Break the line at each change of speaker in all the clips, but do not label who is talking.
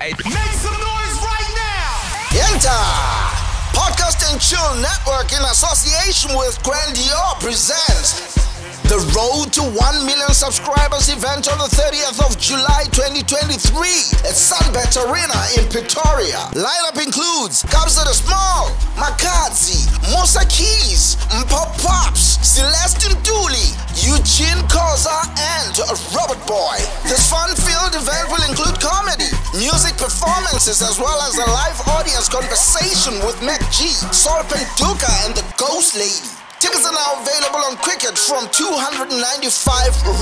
Make some noise right now!
Enter! Podcast and Chill Network in association with Grandeur presents the Road to 1 Million Subscribers event on the 30th of July 2023 at SUNBET AREANA in Pretoria. Lineup includes Kabza the Small, MacG, Musa Keys, Mpop Pops, Celestine Dooley, Eugene Koza, and Robert Boy. This fun-filled event will include comedy, music performances, as well as a live audience conversation with MacG, Sol Penduka, and the Ghost Lady. Tickets are now available on Cricket from 295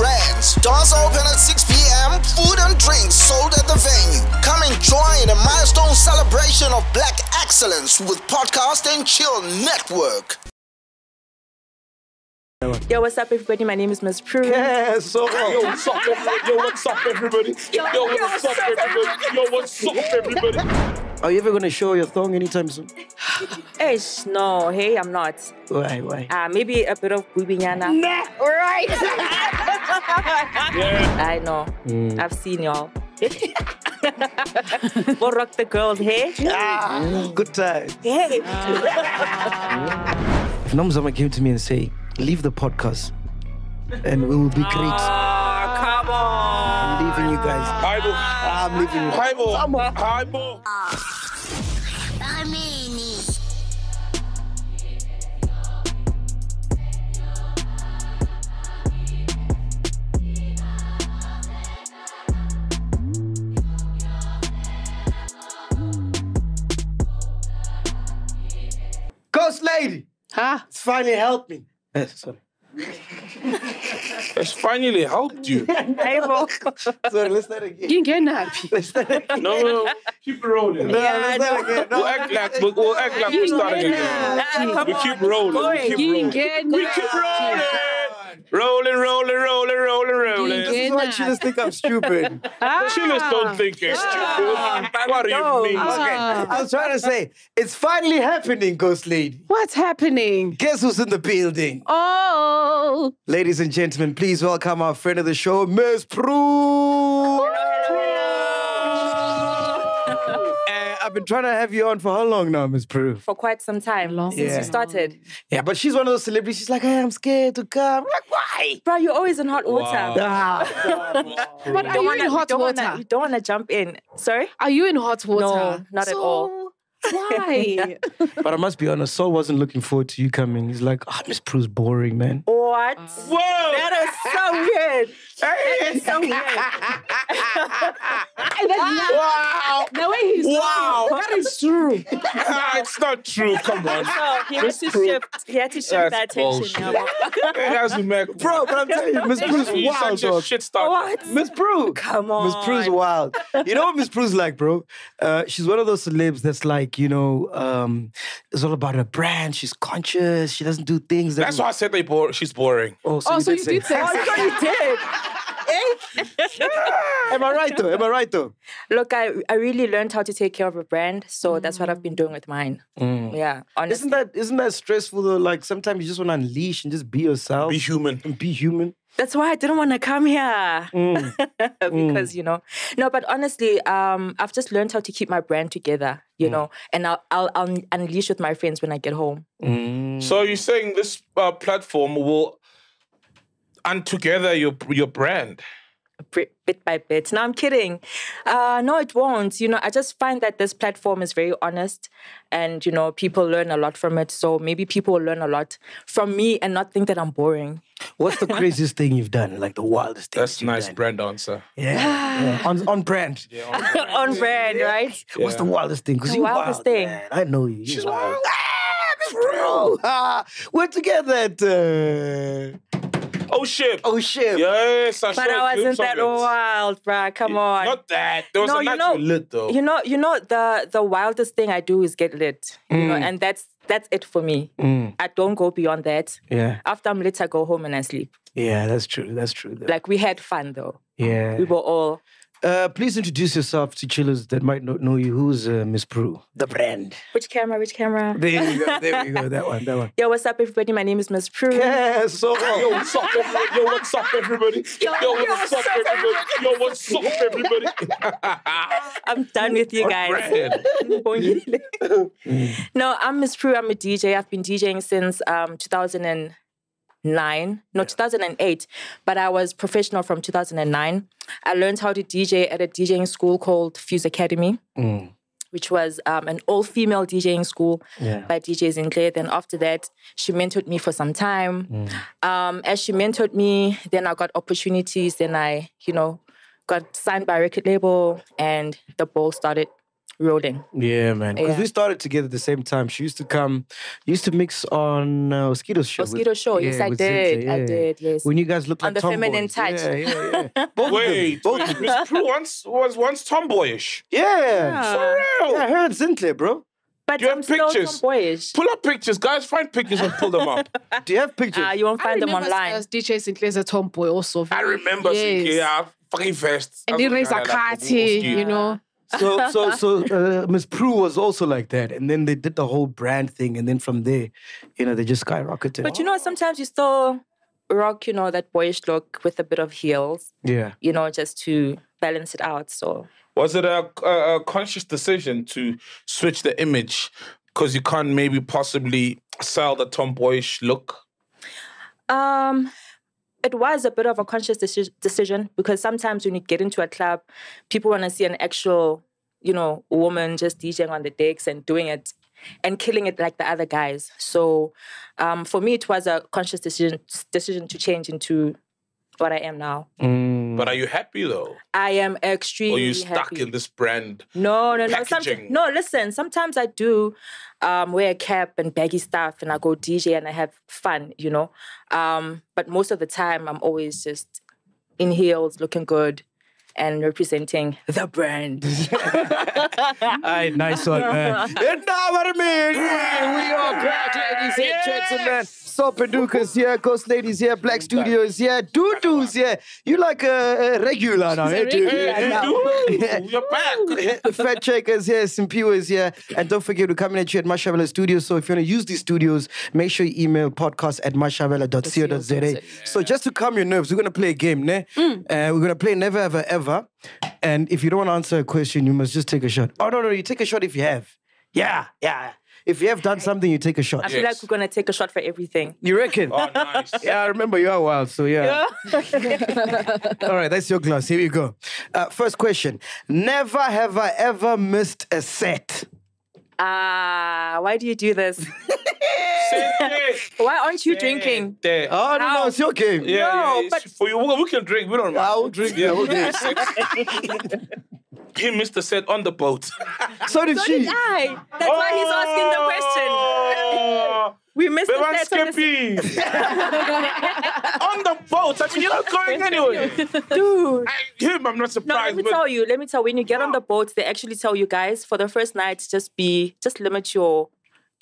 rands. Doors open at 6 p.m. Food and drinks sold at the venue. Come and join a milestone celebration of Black excellence with Podcast and Chill Network.
Yo, what's up, everybody? My name is Miss Prue.
Yeah, so
Yo, what's up, everybody? Yo, what's up, everybody? Yo, what's up, everybody? Yo, what's up, everybody?
Are you ever going to show your thong anytime soon?
Eish, no, hey, I'm not.
Why?
Maybe a bit of bubinyana.
Nah, right.
Yeah.
I know. I've seen y'all. We'll rock the girls, hey?
Good time.
Hey.
If Zamar came to me and say, leave the podcast and we will be great.
Come on.
I'm leaving you guys.
Highball.
I'm leaving you.
Highball. Highball.
Ghost lady.
Huh?
It's finally helped me. Sorry.
It's finally helped you.
Sorry, let's start again.
You can get happy.
Let's start again.
No. Keep it rolling.
No, let's start again. No.
We'll act like we're starting again. We keep rolling. We keep rolling. Rolling.
This is why chillers think I'm stupid.
Chillers don't think you're stupid. What do you mean?
Okay, I was trying to say, it's finally happening, Ghost lady.
What's happening?
Guess who's in the building?
Oh.
Ladies and gentlemen, please welcome our friend of the show, Miss Prue. I've been trying to have you on for how long now, Miss Prue?
For quite some time, since you started.
Yeah, but she's one of those celebrities. She's like, hey, I'm scared to come. I'm like, why?
Bro, you're always in hot water.
But are you in hot water?
You don't want to jump in. Sorry?
Are you in hot water?
No, not at all.
Why?
But I must be honest, Sol wasn't looking forward to you coming. He's like, Miss Prue's boring, man.
What?
Whoa!
That is so weird. That is so weird.
Wow. The way he's that is true.
It's not true. Come on.
So he had to shift that attention.
That's Mac.
Bro, but I'm telling you, Miss Prue's wild,
Such a
dog.
shit starter.
What?
Miss Prue.
Come on.
Miss Prue's wild. You know what Miss Prue's like, bro? She's one of those celebs that's like, you know, it's all about her brand. She's conscious. She doesn't do things that...
That's why I said she's boring.
Oh,
So you did say
You did.
Am I right though?
Look, I really learned how to take care of a brand, so that's what I've been doing with mine. Yeah, honestly.
Isn't that stressful though? Like sometimes you just want to unleash and just be yourself.
Be human.
And be human.
That's why I didn't want to come here. Because, you know. No, but honestly, I've just learned how to keep my brand together, you know, and I'll unleash with my friends when I get home.
So you're saying this platform will untogether your brand?
Bit by bit. No, I'm kidding. No, it won't. You know, I just find that this platform is very honest and, you know, people learn a lot from it. So maybe people will learn a lot from me and not think that I'm boring.
What's the craziest thing you've done? Like the wildest thing?
That's a nice brand answer.
Yeah. On brand.
Yeah, on brand.
On brand, right?
Yeah.
What's the wildest thing? Because
The
you're
wildest
wild,
thing.
man. I know you.
She's
You're
wild.
Miss Prue. We're together at...
Oh shit. Yes, I saw
But I wasn't that wild, bruh. Come on.
Not that. There was a night you were lit though.
You know, the wildest thing I do is get lit. You know, and that's it for me. I don't go beyond that.
Yeah.
After I'm lit, I go home and I sleep.
Yeah, that's true. That's true. Though.
Like, we had fun though.
Yeah.
We were all
Please introduce yourself to chillers that might not know you. Who's Miss Prue? The brand.
Which camera? Which camera?
There you go. There we go. That one. That one.
Yo, what's up, everybody? My name is Miss Prue.
Yeah, so
Yo, what's up, everybody? Yo, what's up, everybody? Yo, what's up, everybody? Yo, what's up, everybody?
I'm done with you guys. No, I'm Miss Prue. I'm a DJ. I've been DJing since 2008, but I was professional from 2009. I learned how to DJ at a DJing school called Fuse Academy, which was an all-female DJing school by DJs Sex. Then after that, she mentored me for some time. As she mentored me, then I got opportunities. Then I, got signed by a record label, and the ball started rolling.
Yeah, man. Because we started together at the same time. She used to come, used to mix on Mosquito's show.
Mosquito's show, yes, I did. I did, yes.
When you guys looked like
on the
tomboys.
Feminine Touch.
Yeah.
Wait, Miss Prue was once tomboyish.
Yeah.
For real.
Yeah, I heard Sinclair, bro.
But
Do you
I'm
have
still
pictures?
tomboyish.
Pull up pictures, guys. Find pictures and pull them up.
Do you have pictures?
You won't find them online.
DJ Sinclair is a tomboy also.
I remember
Yes.
fucking vest.
And then there's a Kati, you know.
So Miss Prue was also like that. And then they did the whole brand thing. And then from there, they just skyrocketed.
But sometimes you still rock, that boyish look with a bit of heels.
Yeah.
Just to balance it out. So
Was it a conscious decision to switch the image because you can't maybe possibly sell the tomboyish look?
It was a bit of a conscious decision because sometimes when you get into a club, people want to see an actual, woman just DJing on the decks and doing it and killing it like the other guys. So for me, it was a conscious decision to change into what I am now.
But are you happy though?
I am extremely happy.
Or are you stuck in this brand?
No.
Packaging?
No, listen, sometimes I do wear a cap and baggy stuff and I go DJ and I have fun, But most of the time, I'm always just in heels, looking good and representing the brand.
Aye, nice one, man. And now what I mean, we are back, ladies and gentlemen. Soap and Dukas here, Ghost Ladies here, Black Studios here, Doo-Doos here. You like a regular now, eh, dude?
You're back.
Fat Checkers here, Simpiwa is here. And don't forget, we're coming at you at Mashavela Studios. So if you want to use these studios, make sure you email podcast@mashavela.co.za. So just to calm your nerves, we're going to play a game, ne? We're going to play Never Ever Ever. And if you don't want to answer a question, you must just take a shot. Oh, no, you take a shot if you have. Yeah. If you have done something, you take a shot.
I feel like we're going to take a shot for everything.
You reckon?
Oh, nice.
Yeah, I remember you are wild, so yeah. All right, that's your glass. Here we go. First question. Never have I ever missed a set.
Why do you do this? Why aren't you drinking?
Oh, no, it's your game.
Yeah,
but
for you, we can drink. We don't mind.
I will drink. Yeah, we'll drink.
He missed the set on the boat.
So did she.
I. That's why he's asking the question. We missed the set on
on the boat. I mean, you're not going anywhere.
Dude.
I'm not surprised.
Let me tell you, when you get on the boat, they actually tell you guys, for the first night, just limit your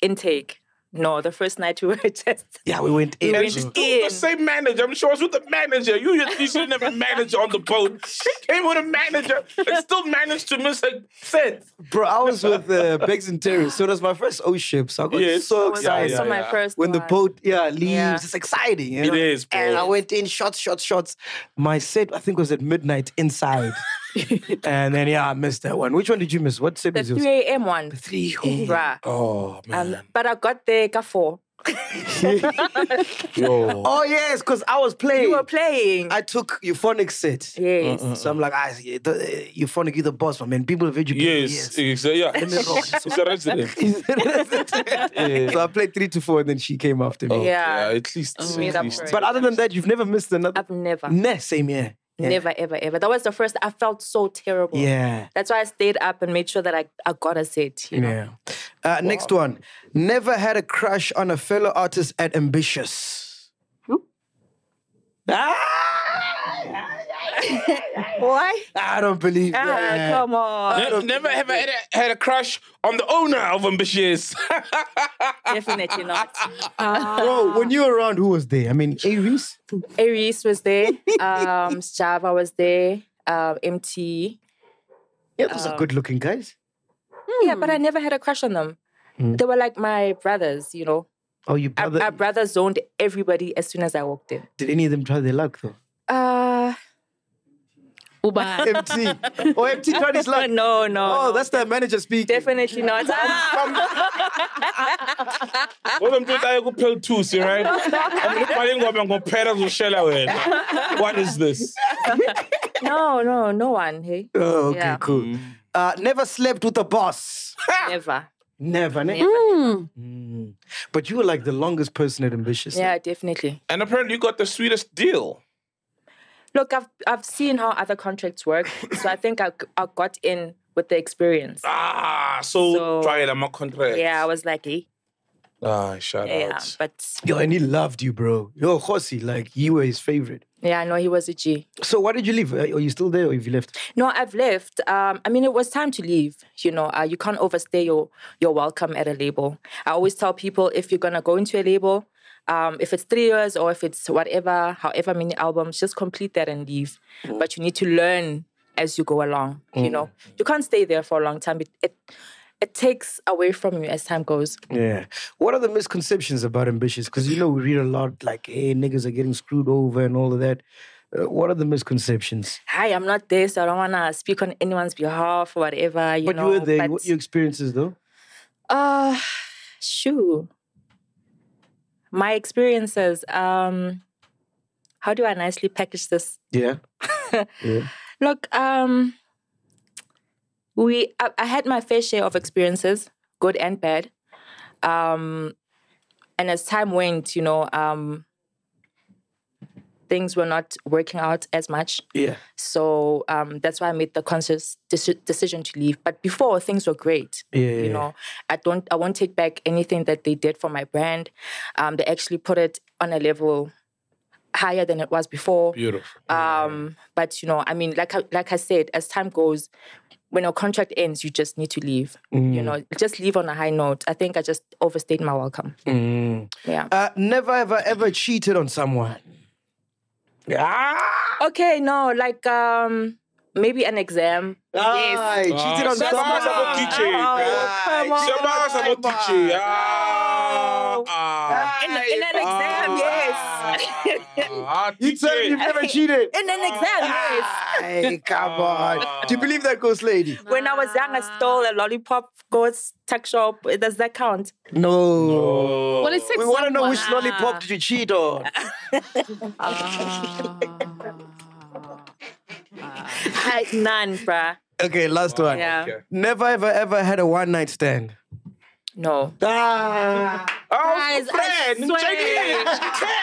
intake. No, the first night we were just...
Yeah, we went in.
The same manager. I'm sure I was with the manager. You shouldn't have a manager on the boat. She came with a manager and still managed to miss a set.
Bro, I was with Beggs and Terry, so it was my first O ship, so I got so excited.
Also my first
when
one.
the boat leaves, it's exciting. You know?
It is, bro.
And I went in, shots. My set, I think, was at midnight inside. And then, I missed that one. Which one did you miss? What set
The
was yours?
3 a.m. one.
The 3 a.m.
Bruh.
Oh, man.
But I got there at 4.
Yo.
Oh, yes, because I was playing.
You were playing.
I took euphonic set.
Yes.
So I'm like, euphonic, you're the boss, man. People have educated me.
Yes. He's a resident.
So I played 3 to 4, and then she came after me.
Yeah.
At least.
Made up for it.
But other than that, you've never missed another?
I've never.
Nah, same here. Yeah.
Never, ever, ever. That was the first. I felt so terrible.
Yeah.
That's why I stayed up and made sure that I got a set. You know?
Yeah. Next one. Never had a crush on a fellow artist at Ambitiouz.
Why?
I don't believe that.
Come on.
Never ever had a crush on the owner of Ambitiouz.
Definitely not.
Bro, when you were around, who was there? I mean, Aries?
Aries was there. Java was there. MT.
Yeah, those are good-looking guys.
Yeah, but I never had a crush on them. They were like my brothers, you know.
Oh, you brother?
Our brother zoned everybody as soon as I walked in.
Did any of them try their luck though?
Uba.
MT. Oh, MT tried his luck.
No.
Oh, that's the manager speaking.
Definitely not.
Well, I'm just going to pill two, see, right? I'm going to compare with Shella. What is this?
No one. Hey,
Oh, okay,
Yeah.
cool. Never slept with a boss.
never.
Never. But you were like the longest person at Ambitiouz.
Yeah, definitely.
And apparently you got the sweetest deal.
Look, I've seen how other contracts work, so I think I got in with the experience.
So try it, I'm a contract.
Yeah, I was like, hey,
Shout
yeah,
out.
but
Yo, and he loved you, bro. Yo, Khosi, like, you were his favorite.
yeah, I know he was a G.
So why did you leave? Are you still there or have you left?
No, I've left. I mean, it was time to leave. You know, you can't overstay your welcome at a label. I always tell people if you're gonna go into a label, if it's 3 years or if it's whatever, however many albums, just complete that and leave. But you need to learn as you go along. You know, you can't stay there for a long time. It takes away from you as time goes.
Yeah. What are the misconceptions about Ambitiouz? Because, you know, we read a lot like, hey, niggas are getting screwed over and all of that. What are the misconceptions?
Hi, I'm not there, so I don't want to speak on anyone's behalf or whatever, you
But
know.
you were there.
But,
What your experiences, though?
Shoo. My experiences, how do I nicely package this?
Yeah. Yeah.
Look, I had my fair share of experiences, good and bad. And as time went, you know, things were not working out as much.
Yeah.
So that's why I made the conscious decision to leave. But before, things were great.
Yeah.
You know, I won't take back anything that they did for my brand. They actually put it on a level higher than it was before.
Beautiful.
But you know, I mean, like I said, as time goes, when your contract ends, you just need to leave. You know, just leave on a high note. I think I just overstayed my welcome. Yeah.
Never, ever cheated on someone.
Okay, no, like maybe an exam.
Yes. Cheated on someone.
In an exam, yes.
You said you've never cheated.
In an exam, yes.
Hey, come on. Do you believe that, Ghost Lady?
When I was young, I stole a lollipop, Ghost tuck shop. Does that count?
No.
Well, it's
We want to know which lollipop did you cheat on?
None, bruh.
Okay, last one.
Yeah.
Okay.
Never, ever had a one-night stand.
No.
Oh,
Guys, I
friend,
swear.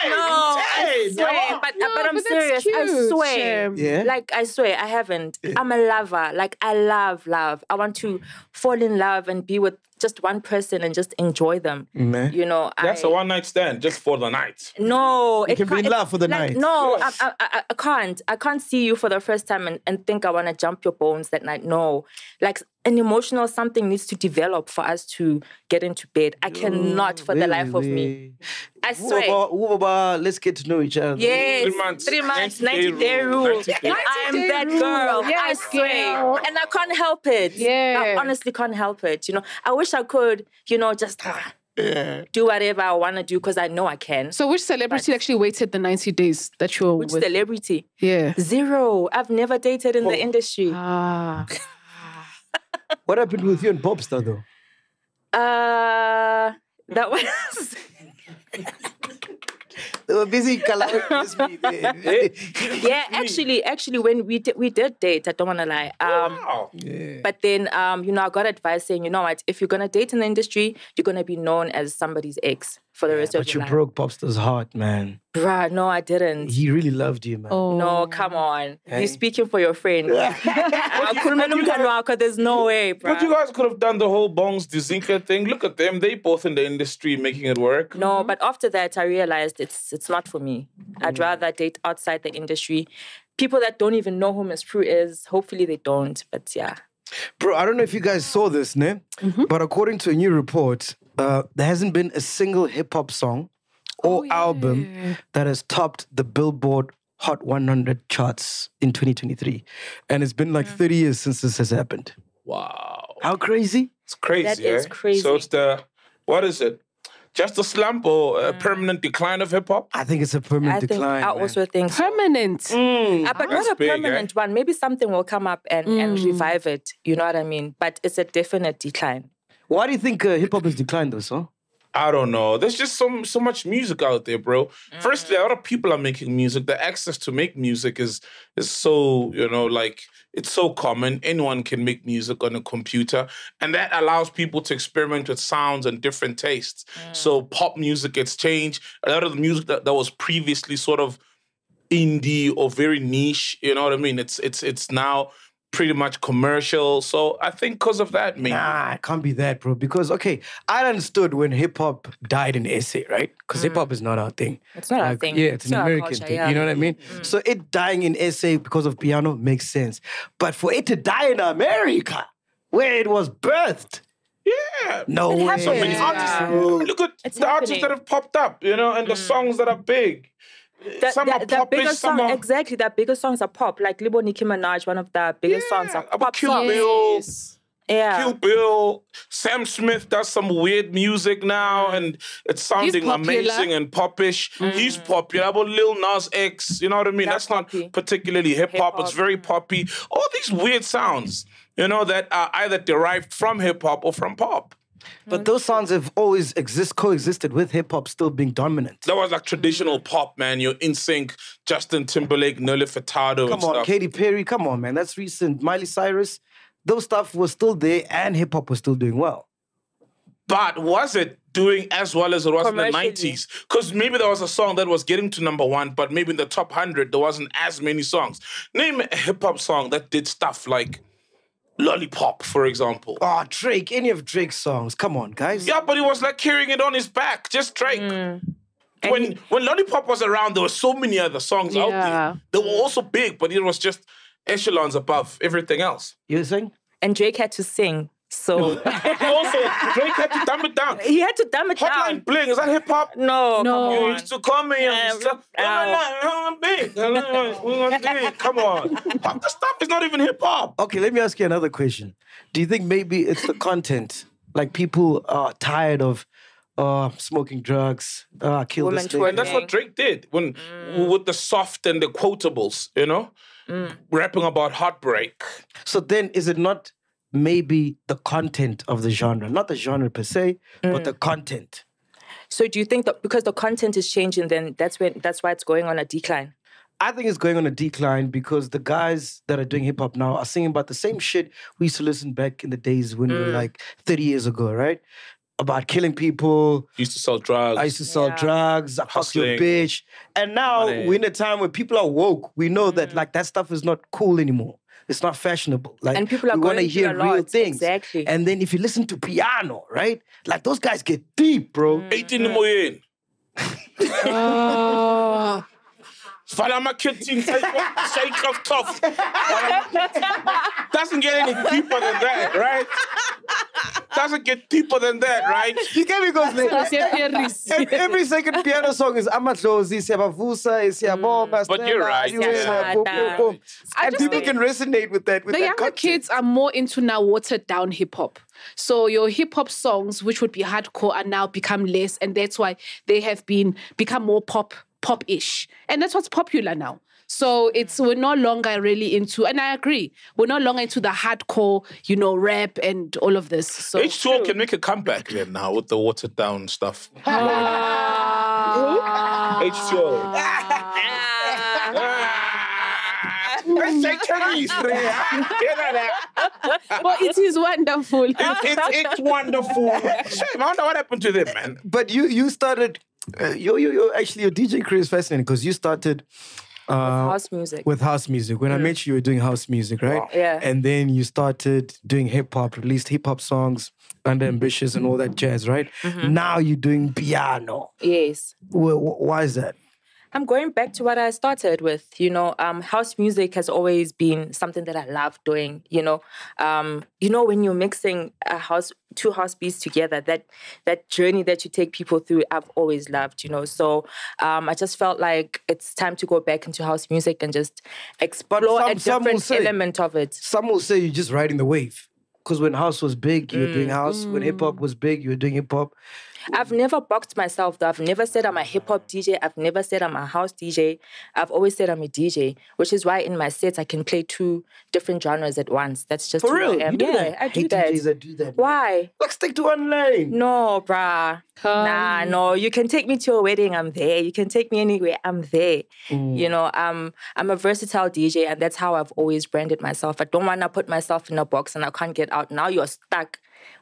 No, I swear. But I'm
but that's
serious. I
cute,
swear.
Shem.
Yeah?
Like, I swear, I haven't. I'm a lover. Like, I love. I want to fall in love and be with just one person and just enjoy them.
Man.
You know,
That's a one-night stand just for the night.
No,
You can be in
can't-
love for the
like,
night.
No,
Yes.
I can't. I can't see you for the first time and think I want to jump your bones that night. No, like an emotional something needs to develop for us to get into bed. I cannot for the life of me. I swear.
Let's get to know each other.
Yes,
3 months.
3 months,
90-day
90-day
rule.
rule.
90-day
I'm
90-day
that
rule.
girl. I
Yes,
swear.
girl.
And I can't help it.
Yeah.
I honestly can't help it. You know, I wish I could, you know, just do whatever I want to do because I know I can.
So which celebrity actually waited the 90 days that you were
Which
with?
celebrity?
Yeah.
Zero. I've never dated in the industry.
What happened with you and Popstar, though?
That was
They were busy collaborating.
yeah. Actually, when we did date, I don't want to lie.
Wow.
But then you know, I got advice saying, you know what, if you're gonna date in the industry, you're gonna be known as somebody's ex for the rest of
But
your
you
life.
broke Popstar's heart, man.
Bruh, no, I didn't.
He really loved you, man.
Oh.
No, come on.
Hey.
You're speaking for your friend. There's no way, bruh.
But you guys could have done the whole Bongs Dizinka thing. Look at them. They both in the industry making it work.
No, but after that, I realized it's not for me. I'd rather date outside the industry. People that don't even know who Miss Prue is, hopefully they don't. But yeah.
Bro, I don't know if you guys saw this, ne? But according to a new report, there hasn't been a single hip-hop song or album that has topped the Billboard Hot 100 charts in 2023. And it's been like 30 years since this has happened.
Wow.
How crazy?
It's crazy,
That is crazy.
So it's what is it? Just a slump or a permanent decline of hip-hop?
I think it's a permanent decline.
I also think so.
Permanent.
But
That's
not a
big,
permanent one. Maybe something will come up and revive it. You know what I mean? But it's a definite decline.
Why do you think hip-hop has declined though, sir?
I don't know. There's just so much music out there, bro. Firstly, a lot of people are making music. The access to make music is so, like, it's so common. Anyone can make music on a computer. And that allows people to experiment with sounds and different tastes. So pop music gets changed. A lot of the music that was previously sort of indie or very niche, you know what I mean? It's now pretty much commercial. So I think because of that, maybe.
Nah, it can't be that, bro. Because, okay, I understood when hip-hop died in SA, right? Because hip-hop is not our thing.
It's not our thing.
Yeah, it's an
not our
American
culture,
thing.
yeah.
You know what I mean? So it dying in SA because of piano makes sense. But for it to die in America, where it was birthed,
Yeah.
no way.
happened.
So many artists. Look at
It's
the artists
happening.
that have popped up, and the songs that are big. Some are
The
popish,
biggest
some
song,
are...
exactly. The biggest songs are pop. Like Libo Nicki Minaj, one of the biggest songs are
about
pop
Kill
songs.
Bill.
Yeah.
Kill Bill. Sam Smith does some weird music now, and it's sounding
popular.
amazing and popish. He's popular. About Lil Nas X, you know what I mean?
That's
That's not
poppy.
particularly hip-hop. It's
Hip-hop.
very poppy. All these weird sounds, that are either derived from hip-hop or from pop.
But those sounds have always coexisted with hip-hop still being dominant.
That was like traditional pop, man. Your NSYNC, Justin Timberlake, Nelly Furtado and
Come on,
stuff.
Katy Perry, come on, man. That's recent. Miley Cyrus, those stuff was still there and hip-hop was still doing well.
But was it doing as well as it was in the
Commercially.
90s? Because maybe there was a song that was getting to number one, but maybe in the top 100, there wasn't as many songs. Name a hip-hop song that did stuff like Lollipop, for example.
Oh, Drake, any of Drake's songs. Come on, guys.
Yeah, but he was like carrying it on his back, just Drake. When Lollipop was around, there were so many other songs out
Yeah.
there. They were also big, but it was just echelons above everything else.
You saying?
And Drake had to sing. So
Also, Drake had to dumb it down.
he had to dumb it
Hotline
down.
Bling, is that hip-hop?
No,
No.
come
You
on.
used to call me and stuff. Come on. Half the stuff is not even hip hop.
Okay, let me ask you another question. Do you think maybe it's the content? Like people are tired of smoking drugs, kill
Women
this nigga.
And that's what Drake did when with the soft and the quotables, rapping about heartbreak.
So then is it not maybe the content of the genre? Not the genre per se, but the content.
So do you think that because the content is changing, then that's why it's going on a decline?
I think it's going on a decline because the guys that are doing hip hop now are singing about the same shit we used to listen back in the days when we were like 30 years ago, right? About killing people.
Used to sell drugs.
I used to sell drugs, I fuck your
Hustling.
bitch. And now
Money.
we're in a time where people are woke. We know that like that stuff is not cool anymore. It's not fashionable. Like,
And people are
we wanna
going through
hear
a
real
lot.
things.
Exactly.
And then if you listen to piano, right? Like those guys get deep, bro.
18 Moyen.
Oh.
Fala my kitchen, shake of tough. Doesn't get any deeper than that, right? Doesn't get deeper than that, right?
You get me because every second piano song is Amatlozi, Siabavusa, Siabonga,
But you're right.
boom, boom, boom.
I
And
just
people
think
can resonate with that. With
the
that
younger
content.
kids are more into now watered down hip hop. So your hip hop songs, which would be hardcore, are now become less, and that's why they have become more pop-ish, and that's what's popular now. So we're no longer really into, and I agree, we're no longer into the hardcore, rap and all of this. So
H2O can make a comeback then now with the watered down stuff. H2O.
well, it is wonderful.
It's wonderful. Shame, I wonder what happened to them, man.
But you started, you actually your DJ career is fascinating because you started
House music.
with house music. When I met you were doing house music, right?
Yeah.
And then you started doing hip hop, released hip hop songs under Ambitiouz and all that jazz, right? Now you're doing piano.
Yes.
Why is that?
I'm going back to what I started with. House music has always been something that I love doing. When you're mixing a house, two house beats together, that journey that you take people through, I've always loved, you know. So I just felt like it's time to go back into house music and just explore a different element of it.
Some will say you're just riding the wave. Because when house was big, you were doing house. When hip-hop was big, you were doing hip-hop.
I've never boxed myself, though. I've never said I'm a hip-hop DJ. I've never said I'm a house DJ. I've always said I'm a DJ, which is why in my sets I can play two different genres at once. That's just
For real?
who I am.
You do
Yeah,
that?
I do
hate
that.
DJs that do that.
Why?
Like, stick to one lane.
No, bruh. Nah, no. You can take me to a wedding, I'm there. You can take me anywhere, I'm there. You know, I'm a versatile DJ, and that's how I've always branded myself. I don't want to put myself in a box and I can't get out. Now you're stuck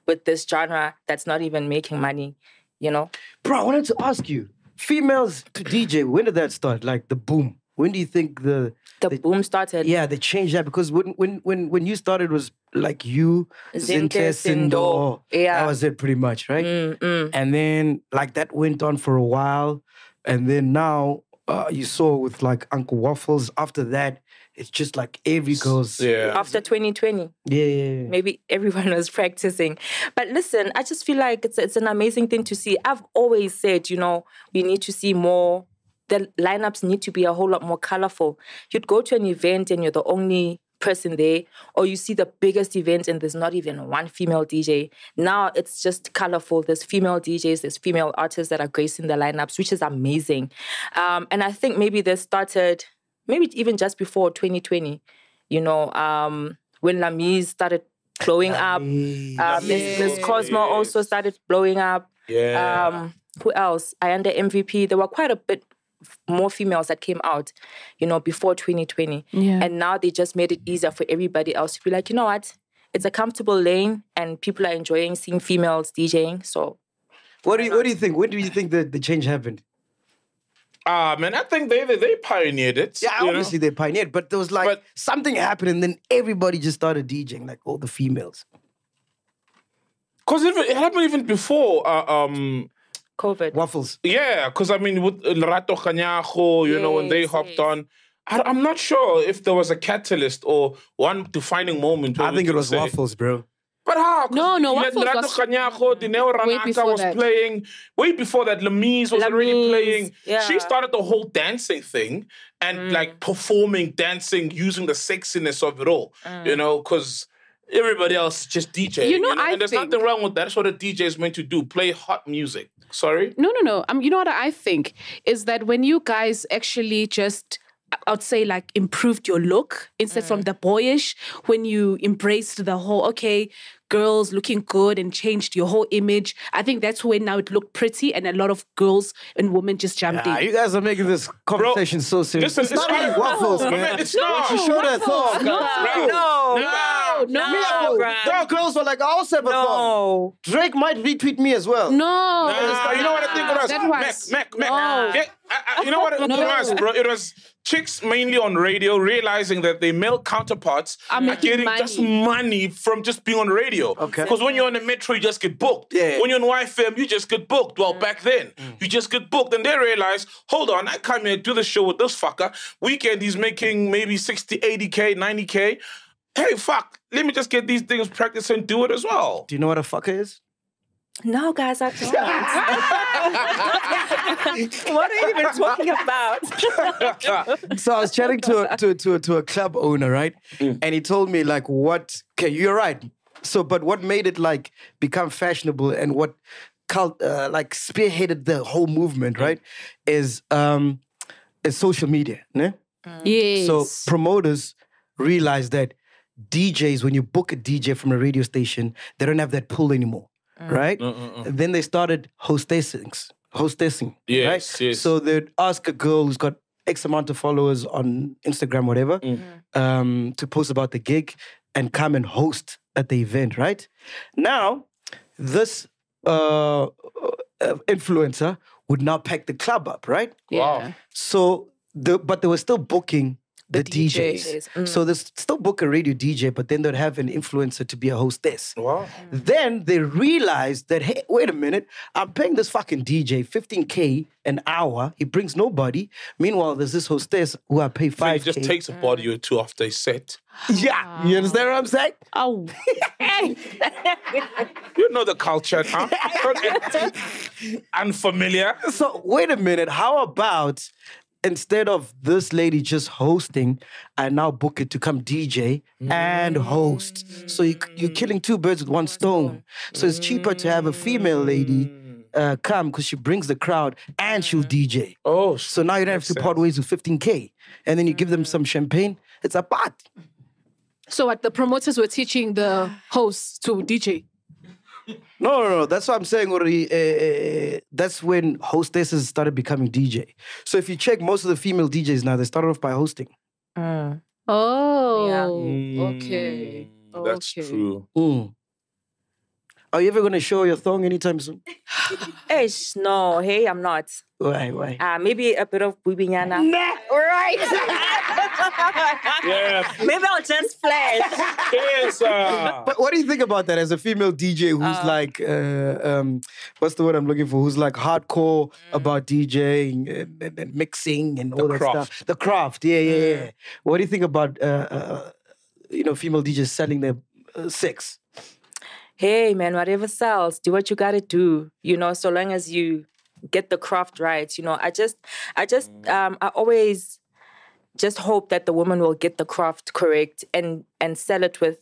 with this genre that's not even making money, you know?
Bro, I wanted to ask you, females to DJ, when did that start? Like the boom. When do you think the
boom started?
Yeah, they changed that because when you started it was like you, Zinhle, Sindo.
Yeah.
That was it pretty much, right? And then like that went on for a while. And then now you saw with like Uncle Waffles. After that, it's just like every girl's...
Yeah.
After 2020.
Yeah.
Maybe everyone was practicing. But listen, I just feel like it's an amazing thing to see. I've always said, you know, we need to see more. The lineups need to be a whole lot more colorful. You'd go to an event and you're the only person there, or you see the biggest event and there's not even one female DJ. Now it's just colorful. There's female DJs, there's female artists that are gracing the lineups, which is amazing. And I think maybe they started, maybe even just before 2020, you know, when Lamise started blowing up. Miss Cosmo also started blowing up.
Yeah.
Who else? I under MVP. There were quite a bit more females that came out, you know, before 2020.
Yeah.
And now they just made it easier for everybody else to be like, you know what? It's a comfortable lane and people are enjoying seeing females DJing. So
What do you think? When do you think the change happened?
Man, I think they pioneered it.
Yeah,
you
obviously they pioneered, but there was like something happened and then everybody just started DJing, like all the females.
Because it happened even before
COVID.
Waffles.
Yeah, because I mean, with Rato Kanyaho, you know, when they hopped on, I'm not sure if there was a catalyst or one defining moment.
I think it was Waffles, bro.
But how?
No,
Waffles
Waffles
Rato
was
Kanyaho, Dineo
way
Ranaka
before
was
that.
playing. Way before that, Lamise was already
Lamise,
playing.
yeah.
She started the whole dancing thing and like performing, dancing, using the sexiness of it all, you know, because... everybody else just DJ.
You know, I
and there's
think-
nothing wrong with that. That's what a DJ is meant to do. Play hot music. Sorry?
No. You know what I think is that when you guys actually just, I'd say like improved your look instead from the boyish, when you embraced the whole, okay, girls looking good and changed your whole image. I think that's when now it looked pretty and a lot of girls and women just jumped in.
You guys are making this conversation so serious.
Listen,
it's not like Waffles, man.
It's not.
You show that thought.
No,
girls were like, I'll say
no.
Drake might retweet me as well.
No.
You know what I think it was?
That was...
Mac.
No.
You know what it was, bro? It was chicks mainly on radio realizing that their male counterparts are
making
getting just money from just being on radio.
Okay.
Because when you're on the metro, you just get booked.
Yeah.
When you're on YFM, you just get booked. Well, back then, you just get booked. And they realize, hold on, I come here, do the show with this fucker. Weekend, he's making maybe 60, 80K, 90K. Hey, fuck, let me just get these things practice and do it as well.
Do you know what a fucker is?
No, guys, I don't. What are you even talking about?
So I was chatting to a club owner, right? And he told me like okay, you're right. So, but what made it like become fashionable and what like spearheaded the whole movement, right? Is social media, né?
Yes.
So promoters realize that DJs, when you book a DJ from a radio station, they don't have that pull anymore, right? And then they started hostessing,
Yes,
right?
yes.
So they'd ask a girl who's got X amount of followers on Instagram, whatever, to post about the gig and come and host at the event, right? Now, this influencer would now pack the club up, right?
Yeah.
Wow.
So, but they were still booking the
DJs.
DJs. So they still book a radio DJ, but then they'd have an influencer to be a hostess.
Wow.
Then they realized that, hey, wait a minute, I'm paying this fucking DJ 15K an hour. He brings nobody. Meanwhile, there's this hostess who I pay 5K.
He just takes a body or two after a set.
Yeah, you understand what I'm saying?
Oh.
You know the culture, huh? Unfamiliar.
So wait a minute, how about instead of this lady just hosting, I now book it to come DJ and host. So you're killing two birds with one stone. So it's cheaper to have a female lady come because she brings the crowd and she'll DJ.
Oh,
So now you don't have to part ways with 15K. And then you give them some champagne. It's a pot.
So what, the promoters were teaching the hosts to DJ?
No. That's what I'm saying already. That's when hostesses started becoming DJ. So if you check most of the female DJs now, they started off by hosting.
Oh, okay.
That's
Okay.
true.
Are you ever going to show your thong anytime soon?
No, hey, I'm not.
Why?
Maybe a bit of bubinyana. Right.
Yeah.
Maybe I'll just flash.
Yes.
But what do you think about that as a female DJ who's like, what's the word I'm looking for? Who's like hardcore about DJing and mixing and all that
craft.
stuff. The craft, yeah. What do you think about, female DJs selling their sex?
Hey, man, whatever sells, do what you gotta do. So long as you get the craft right. I always just hope that the woman will get the craft correct and sell it with,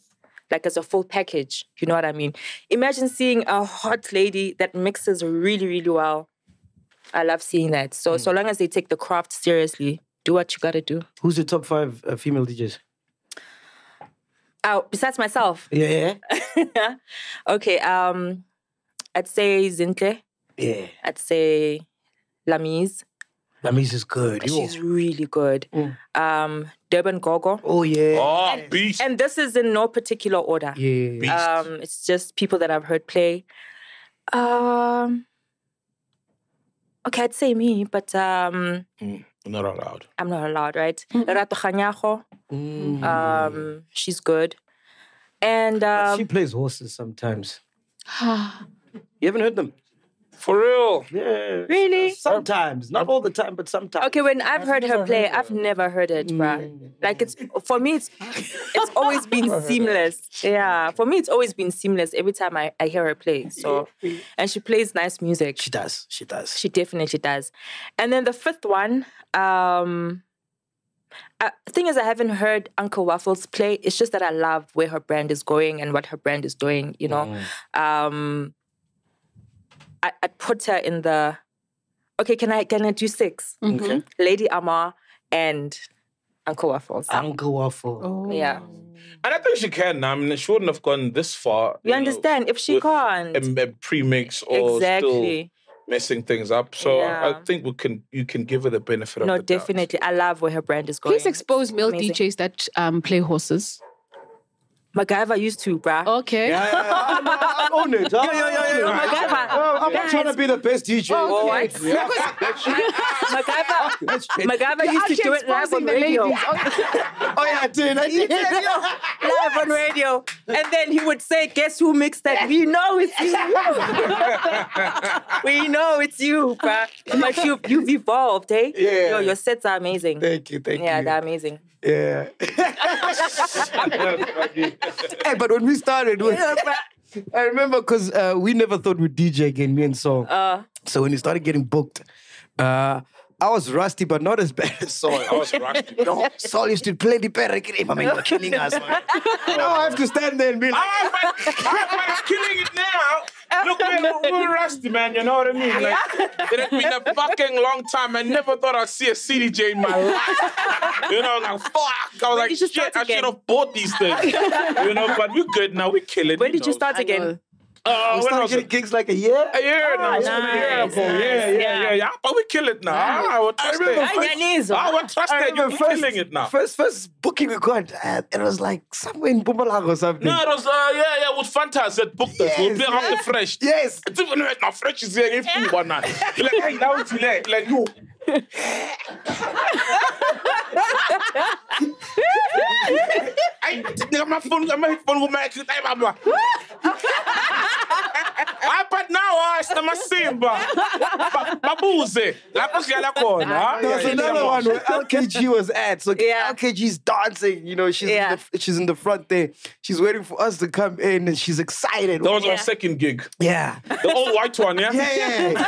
like, as a full package. You know what I mean? Imagine seeing a hot lady that mixes really, really well. I love seeing that. So long as they take the craft seriously, do what you gotta do.
Who's the top 5 female DJs?
Besides myself.
Yeah.
Okay, I'd say Zintle.
Yeah.
I'd say Lamise.
Lamise is good.
She's really good. Durban Gogo.
Oh, yeah.
Oh, beast.
And this is in no particular order.
Yeah.
It's just people that I've heard play. Okay, I'd say me, but
Not allowed.
I'm not allowed, right? Rato Khanyago. She's good. And
She plays horses sometimes. You haven't heard them?
For real.
Yeah.
Really?
Sometimes. Not all the time, but sometimes.
Okay, when I've heard her play, I've never heard it, bruh. Like, for me, it's always been seamless. Yeah, for me, it's always been seamless every time I hear her play. So, and she plays nice music.
She does.
She definitely does. And then the fifth one, thing is, I haven't heard Uncle Waffles play. It's just that I love where her brand is going and what her brand is doing, I'd put her in the... Okay, can I do 6?
Okay.
Lady Amar and Uncle Waffles.
Uncle Waffle.
Oh.
Yeah.
And I think she can. I mean, she wouldn't have gone this far.
You understand? If she
with
can't.
A pre-mix or
Exactly.
still messing things up. So
Yeah.
I think you can give her the benefit of the doubt.
Definitely. I love where her brand is going.
Please expose male
Amazing.
DJs that play horses.
MacGyver used to, bruh.
Okay.
I'm on it.
MacGyver.
I'm not trying to be the best DJ.
Oh, what? MacGyver used to do it live on radio.
Oh, yeah, I did.
Live on radio. And then he would say, guess who mixed that? We know it's you. We know it's you, bruh. But you've evolved, eh?
Yeah.
Your sets are amazing.
Thank you.
Yeah, they're amazing.
Yeah. Hey, but when we started, I remember because we never thought we'd DJ again, me and Saul. So when we started getting booked, I was rusty, but not as bad as Saul.
I was rusty.
No, Saul used to play the better game. I mean, you're killing us, man. Now I have to stand there and be like,
I'm killing it now. Look, man, we're rusty, man. You know what I mean? Like, it had been a fucking long time. I never thought I'd see a CDJ in my life. Like, fuck. I was like,
did you
shit,
start
I
again?
should have bought these things. But we're good now. We kill it.
When did you start again?
we
When
started
was
getting
it?
gigs like a year.
A year now. It's been a year
nice,
ago.
nice.
Yeah. But we kill it now. I would trust it. I would trust it. You're killing it now.
First booking we got, it was like somewhere in Bumalang or something.
No, it was, with Fantas that booked us. We'll be after Fresh.
Yes.
It's even now Fresh is here. If you want that. Like, hey, now it's like, you. My phone will make it. But now it's not Simba. Babuze.
There's another one where LKG was at. So
Yeah.
LKG's dancing. You know, she's in the front there. She's waiting for us to come in, and she's excited.
That was our second gig.
Yeah.
The old white one, yeah?
Yeah.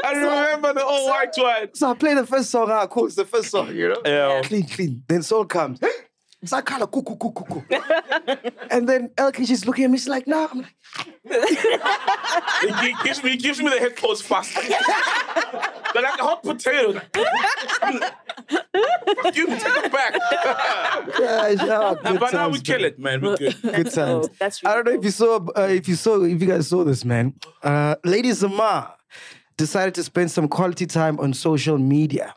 I remember the old white one.
So I play the first song. Of course, the first song. You know.
Yeah.
Clean. Then Soul comes. Sakala kuku. And then LKG's looking at me. She's like, nah. I'm like,
He gives me the headphones fast. They're like a hot potato. Fuck you, take it back. But now we kill it, man. We're good.
Good times.
Oh, that's
I
really
don't know if you guys saw this, man. Lady Zamar decided to spend some quality time on social media,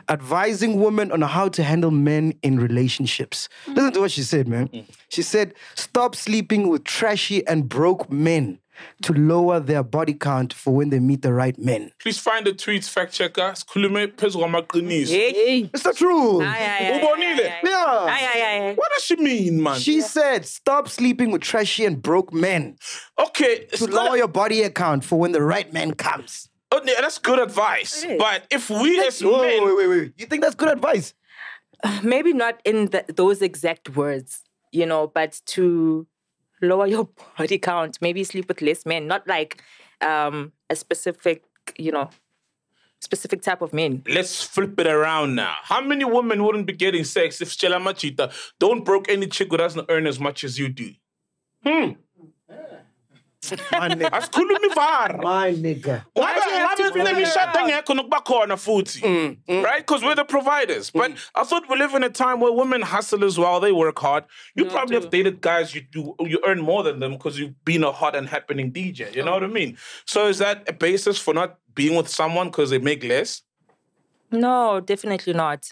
advising women on how to handle men in relationships. Listen to what she said, man. She said, stop sleeping with trashy and broke men to lower their body count for when they meet the right men.
Please find the tweets, fact checker. Skulume pezwa maqiniso.
Hey.
It's the truth.
Ubonile.
Yeah.
What does she mean, man?
She said, stop sleeping with trashy and broke men
Okay, it's
to lower your body count for when the right man comes.
Oh, yeah, that's good advice.
It is.
But if we as men...
Wait. You think that's good advice?
Maybe not in those exact words, you know, but to lower your body count, maybe sleep with less men, not like a specific, specific type of men.
Let's flip it around now. How many women wouldn't be getting sex if Stella Machita don't broke any chick who doesn't earn as much as you do?
My nigga.
Asikhulumi var.
My nigga.
Right? Because we're the providers. But I thought we live in a time where women hustle as well. They work hard. You probably have dated guys you earn more than them because you've been a hot and happening DJ. You know what I mean? So is that a basis for not being with someone because they make less?
No, definitely not.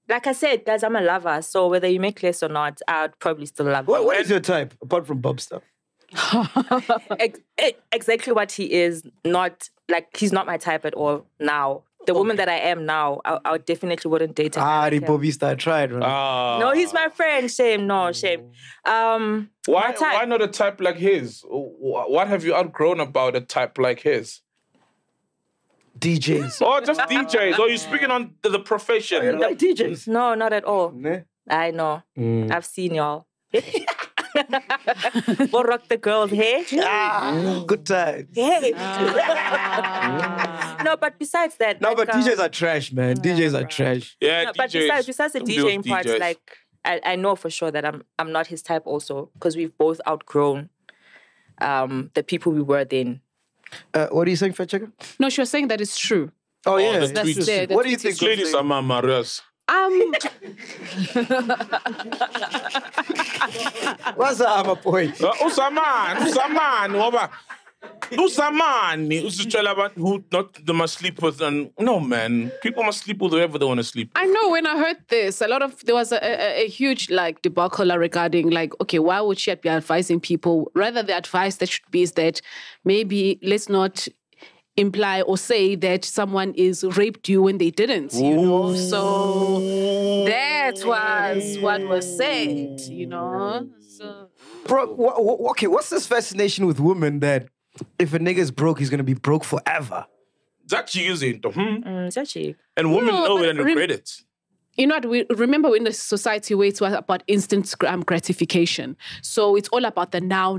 Like I said, guys, I'm a lover. So whether you make less or not, I'd probably still love you.
What is your type, apart from Bob stuff?
Exactly what he is. Not like he's not my type at all now. The woman that I am now, I definitely wouldn't date him.
The Bobista tried, right?
No, he's my friend. Shame. No, shame.
Why not a type like his? What have you outgrown about a type like his?
DJs.
Oh, just DJs. Or you speaking on the profession?
Like DJs.
No, not at all.
Nah.
I know. I've seen y'all. We'll rock the girls, hey?
Good time.
Hey. No, but besides that...
No,
like,
but DJs are trash, man. DJs are trash.
Yeah,
no,
DJs.
but besides the DJing part,
DJs.
like, I know for sure that I'm not his type also, because we've both outgrown the people we were then.
What are you saying, Fat Checker?
No, she was saying that it's true.
Oh, yeah.
the
That's
tweets.
there.
What do you think?
Ladies are my Marias.
What's up, my boy?
Usamani, who not they must sleep with, and no, man, people must sleep with whoever they want to sleep.
I know when I heard this, there was a huge like debacle regarding like, okay, why would she be advising people? Rather, the advice that should be is that maybe let's not imply or say that someone is raped you when they didn't, you know. So that was what was said, you know. So
Bro, okay, what's this fascination with women that if a nigga's broke, he's gonna be broke forever?
That's using
It's actually...
and women
No,
know
but
it and regret it.
you know what, we remember in the society where it was about instant gratification. So it's all about the now.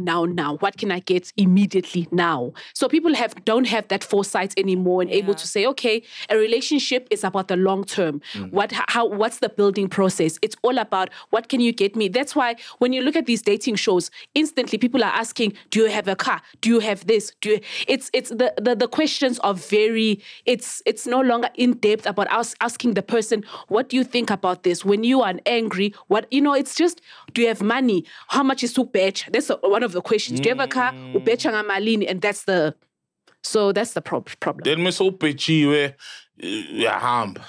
What can I get immediately now? So people don't have that foresight anymore and able to say, okay, a relationship is about the long term. What's the building process? It's all about what can you get me? That's why when you look at these dating shows, instantly people are asking, do you have a car? Do you have this? It's the questions are very, it's no longer in depth about asking the person, what do you think about this? When you are angry, it's just, do you have money? How much is to betch? That's one of the questions. Do you have a car? Ubetcha ngamalini? And that's the problem.
Then me so pechiwe, hamb.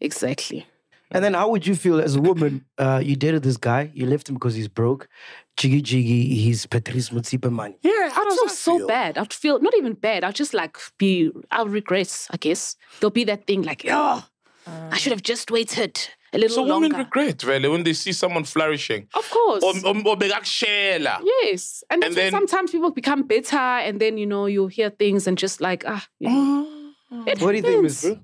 Exactly.
And then how would you feel as a woman? You dated this guy, you left him because he's broke. Jiggy, he's Patrice Mutsipa money.
Yeah, I'd feel so bad. I'd feel not even bad. I'd just like I'll regret, I guess. There'll be that thing like, I should have just waited a little longer. So
women regret, really, when they see someone flourishing.
Of course.
Or they got shela.
Yes. And then sometimes people become bitter and then, you hear things and just like, What
do you think, Miss Bro?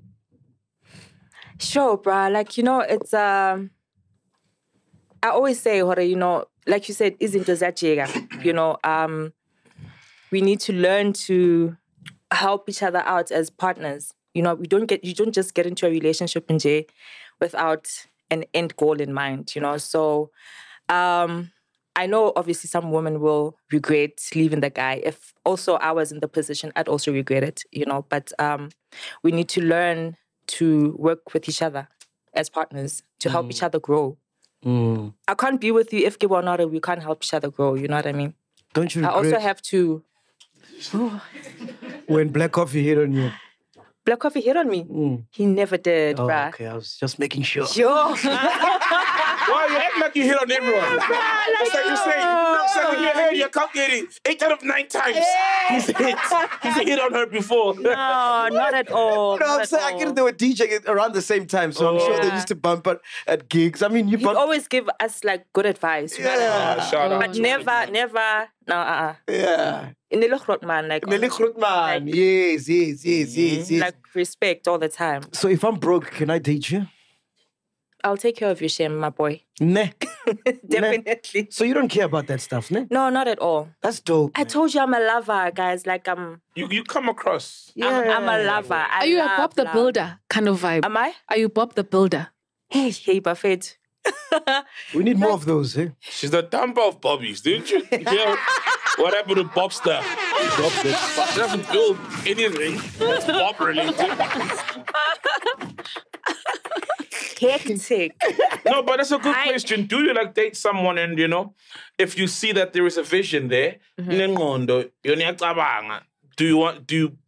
Sure, bruh. Like, it's... I always say, like you said, izinto ziyajika. We need to learn to help each other out as partners. You don't just get into a relationship in J without an end goal in mind, So I know obviously some women will regret leaving the guy. If also I was in the position, I'd also regret it, But we need to learn to work with each other as partners to help each other grow. I can't be with you if we can't help each other grow, you know what I mean?
Don't you regret?
I also have to...
When Black Coffee hit on you.
Black Coffee hit on me? He never did, bruh.
Okay, I was just making sure.
Sure.
Why you act like you hit on everyone? It's like you say, in your head, you're calculating 8 out of 9 times. He's hit on her before.
No, not at all.
No, I'm saying I get they were DJing around the same time, so I'm sure they used to bump at gigs. I mean,
you always give us like good advice.
Shout out.
But never. No,
Yeah.
Man, like
yes.
Like respect all the time.
So if I'm broke, can I date you?
I'll take care of your shame, my boy.
Nah.
Definitely.
So you don't care about that stuff, ne?
No, not at all.
That's dope.
I told you I'm a lover, guys. Like
You come across.
I'm a lover.
Are you a Bob the Builder kind of vibe?
Am I?
Are you Bob the Builder?
Hey, Buffett.
We need more of those, eh?
She's the dumper of Bobbies. Didn't you hear what happened to Bobster? Bobster. She doesn't build anything that's Bob related.
Hectic.
No, but that's a good question. Do you date someone and, if you see that there is a vision there,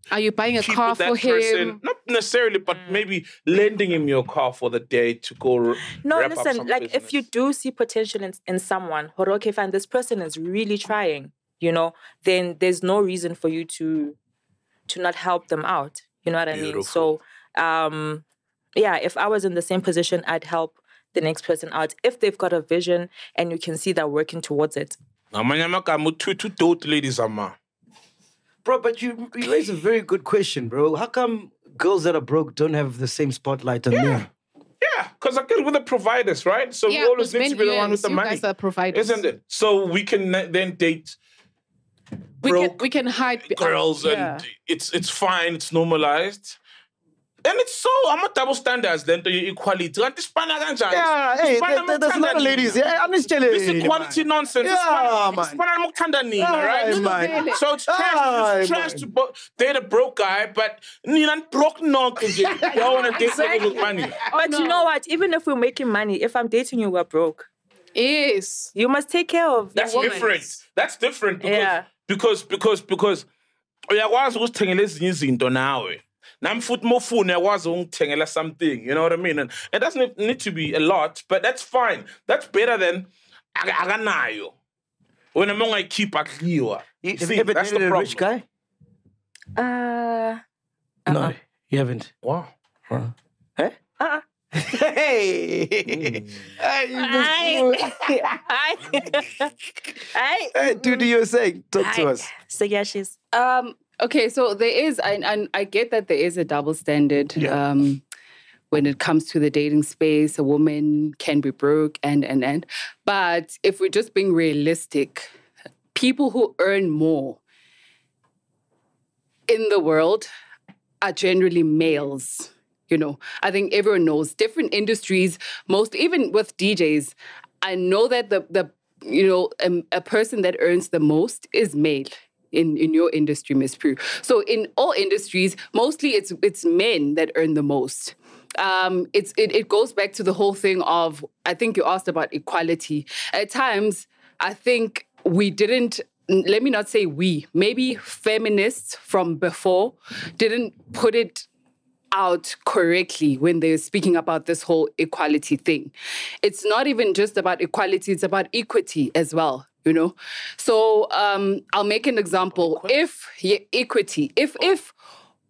are you buying a car for him?
Not necessarily, but maybe lending him your car for the day to go.
No, listen, like business. If you do see potential in someone, okay, fine, this person is really trying, then there's no reason for you to not help them out. You know what I mean? So, if I was in the same position, I'd help the next person out if they've got a vision and you can see they're working towards it.
Ladies, Zamar.
Bro, but you raise a very good question, bro. How come girls that are broke don't have the same spotlight on them?
Yeah, because I get with the providers, right? So we always need to be the one with the money.
Guys are providers.
Isn't it? So we can then date
we can hide
girls and it's fine, it's normalized. And it's so, I'm a double standards then to your equality.
Yeah, hey, there's a lot of ladies. Yeah, I'm just telling you.
This is quality nonsense.
Yeah, man.
Right? So it's trash to date a broke guy, but you're broke no because you don't want to date people with money.
But you know what? Even if we're making money, if I'm dating you, we're broke.
Yes.
You must take care of
That's
your
different. That's different because uyakwazi ukuzithengela ezinye izinto nawe. Nam foot more phone I was something, you know what I mean? And it doesn't need to be a lot, but that's fine. That's better than aganayo. When I'm I keep a clear.
Have you ever dated a rich guy? No, you haven't.
Wow.
Eh? Hey! Dude, you're saying, talk to us.
So yeah, she's
okay, so there is, and I get that there is a double standard when it comes to the dating space. A woman can be broke and. But if we're just being realistic, people who earn more in the world are generally males. I think everyone knows different industries, even with DJs, I know that a person that earns the most is male. In your industry, Miss Prue. So in all industries, mostly it's men that earn the most. It goes back to the whole thing of, I think you asked about equality. At times, I think we didn't, let me not say we, maybe feminists from before didn't put it out correctly when they're speaking about this whole equality thing. It's not even just about equality, it's about equity as well, you know? So I'll make an example. If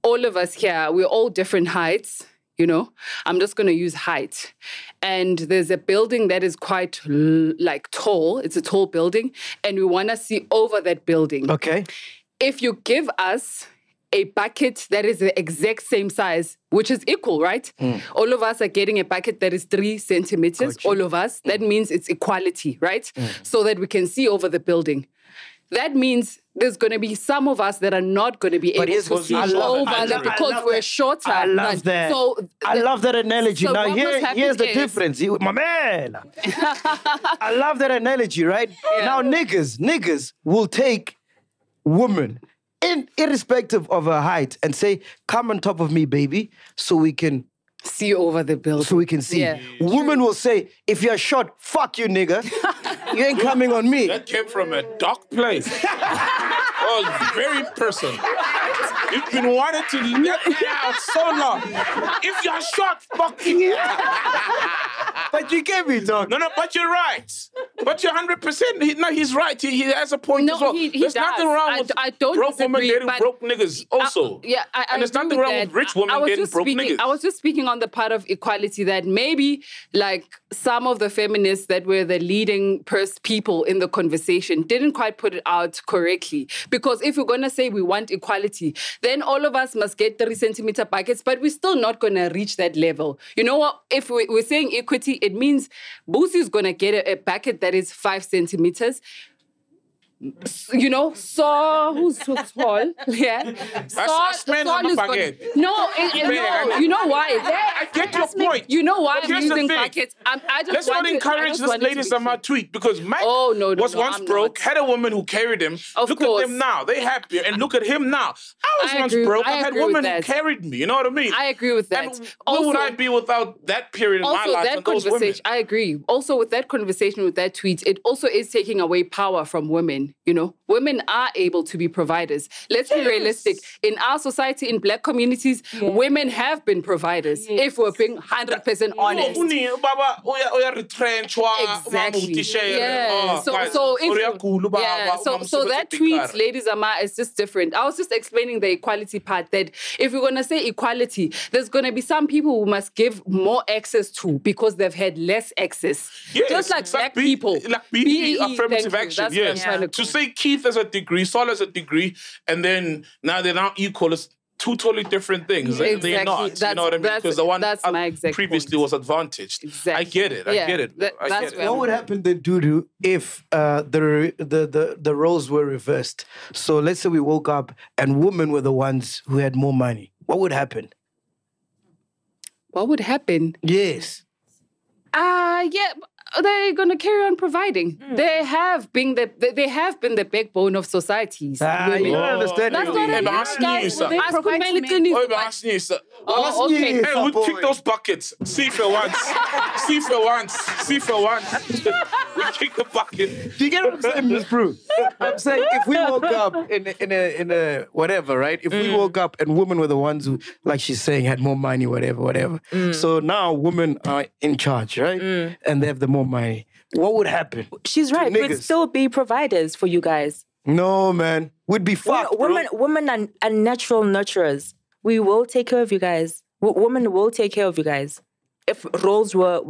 all of us here, we're all different heights, you know, I'm just going to use height. And there's a building that is quite tall. It's a tall building. And we want to see over that building.
Okay.
If you give us a bucket that is the exact same size, which is equal, right? All of us are getting a bucket that is 3 centimeters. All of us. That means it's equality, right? So that we can see over the building. That means there's going to be some of us that are not going to be able to see over that because we're shorter.
I love that. I love that analogy.
So
now,
what must happen
here's the
is-
difference. My man. I love that analogy, right? Now, niggas will take women, irrespective of her height, and say, come on top of me, baby, so we can
see over the building.
So we can see.
Yeah.
Women will say, if you're short, fuck you, nigga. You ain't coming on me.
That came from a dark place. Oh, very personal. You've been wanting to let that out so long. If you're short, fuck you.
But you get me, dog.
No, but you're right. But you're 100%. No, he's right. He has a point as well.
He
There's
does.
nothing wrong with
I don't
broke women
disagree,
dating
but
broke niggas also. And there's
agree
nothing
with
wrong
that.
with rich women dating broke niggas.
I was just speaking on the part of equality that maybe like some of the feminists that were the leading people in the conversation didn't quite put it out correctly. Because if we're going to say we want equality, then all of us must get 3 centimeter buckets, but we're still not going to reach that level. You know what? If we're saying equity, it means Boosie is going to get a bucket that is 5 centimeters. You know, so who's so tall? Yeah. No, you know why?
I get your point.
You know why
But
I'm
here's the
using
thing.
buckets?
Let's not encourage this lady Zamar tweet because Mike was once broke, had a woman who carried him. Look at them now. They happy. And look at him now. I was once broke. I had women who carried me. You know what I mean?
I agree with that.
And where would I be without that period in my life and those women?
I agree. Also, with that conversation, with that tweet, it also is taking away power from women. You know, women are able to be providers. Let's be realistic. In our society, in black communities, women have been providers. If we're being 100% honest. Exactly. Yeah. So that tweet, ladies Zamar, is just different. I was just explaining the equality part that if we're going to say equality, there's going to be some people who must give more access to because they've had less access.
Yes,
just like black people.
Like BE, affirmative action, yes. To say Keith has a degree, Saul has a degree, and then now they're not equal. It's 2 totally different things.
Exactly.
They're not. You know what I mean? Because the one previously was advantaged.
Exactly.
I get it. I get it.
What would happen then, Dudu, if the roles were reversed? So let's say we woke up and women were the ones who had more money. What would happen?
What would happen?
Yes.
They're going to carry on providing. They have been the backbone of societies.
You don't understand.
That's what it is, guys. They provide for me.
Okay. Hey, we'll kick those buckets. See for once. See for once. We kick the bucket.
Do you get what I'm saying, Miss Prue? I'm saying if we woke up in a whatever, right? If we woke up and women were the ones who, like she's saying, had more money, whatever. So now women are in charge, right? And they have the more money. What would happen?
She's right. We'd still be providers for you guys.
No, man. We'd be fucked,
Women are natural nurturers. We will take care of you guys. Women will take care of you guys. If roles were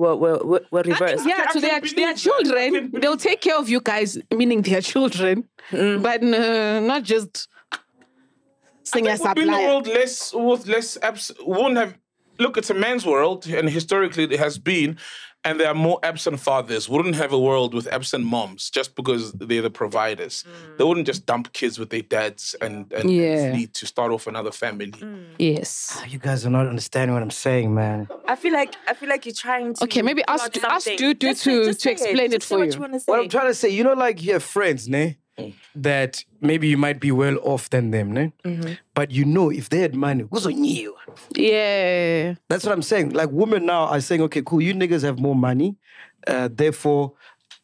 reversed.
To their children, they'll take care of you guys, meaning their children, but not just sing a
supplier. In the world wouldn't have. Look, it's a man's world, and historically it has been, and there are more absent fathers. Wouldn't have a world with absent moms just because they're the providers. They wouldn't just dump kids with their dads and need to start off another family.
Yes.
You guys are not understanding what I'm saying, man.
I feel like you're trying to.
Okay, maybe ask Dudu to explain it for you.
What I'm trying to say, you know, like you have friends, ne? That maybe you might be well off than them, ne? But you know, if they had money, who's on you?
Yeah.
That's what I'm saying. Like women now are saying, okay, cool, you niggas have more money. Therefore,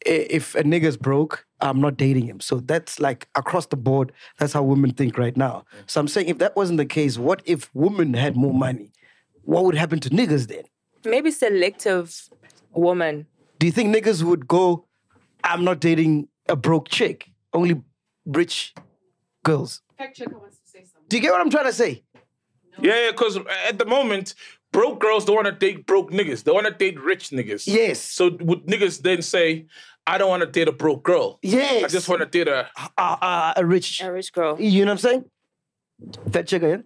if a nigga's broke, I'm not dating him. So that's like across the board, that's how women think right now. So I'm saying if that wasn't the case, what if women had more money? what would happen to niggas then?
Maybe selective woman.
Do you think niggas would go, I'm not dating a broke chick, only rich girls?
Fact checker wants to say something.
Do you get what I'm trying to say?
Yeah, because at the moment, broke girls don't want to date broke niggas. They want to date rich niggas.
Yes.
So would niggas then say, I don't want to date a broke girl.
Yes.
I just want to date a...
A rich
girl.
You know what I'm saying? Fact checker, yeah?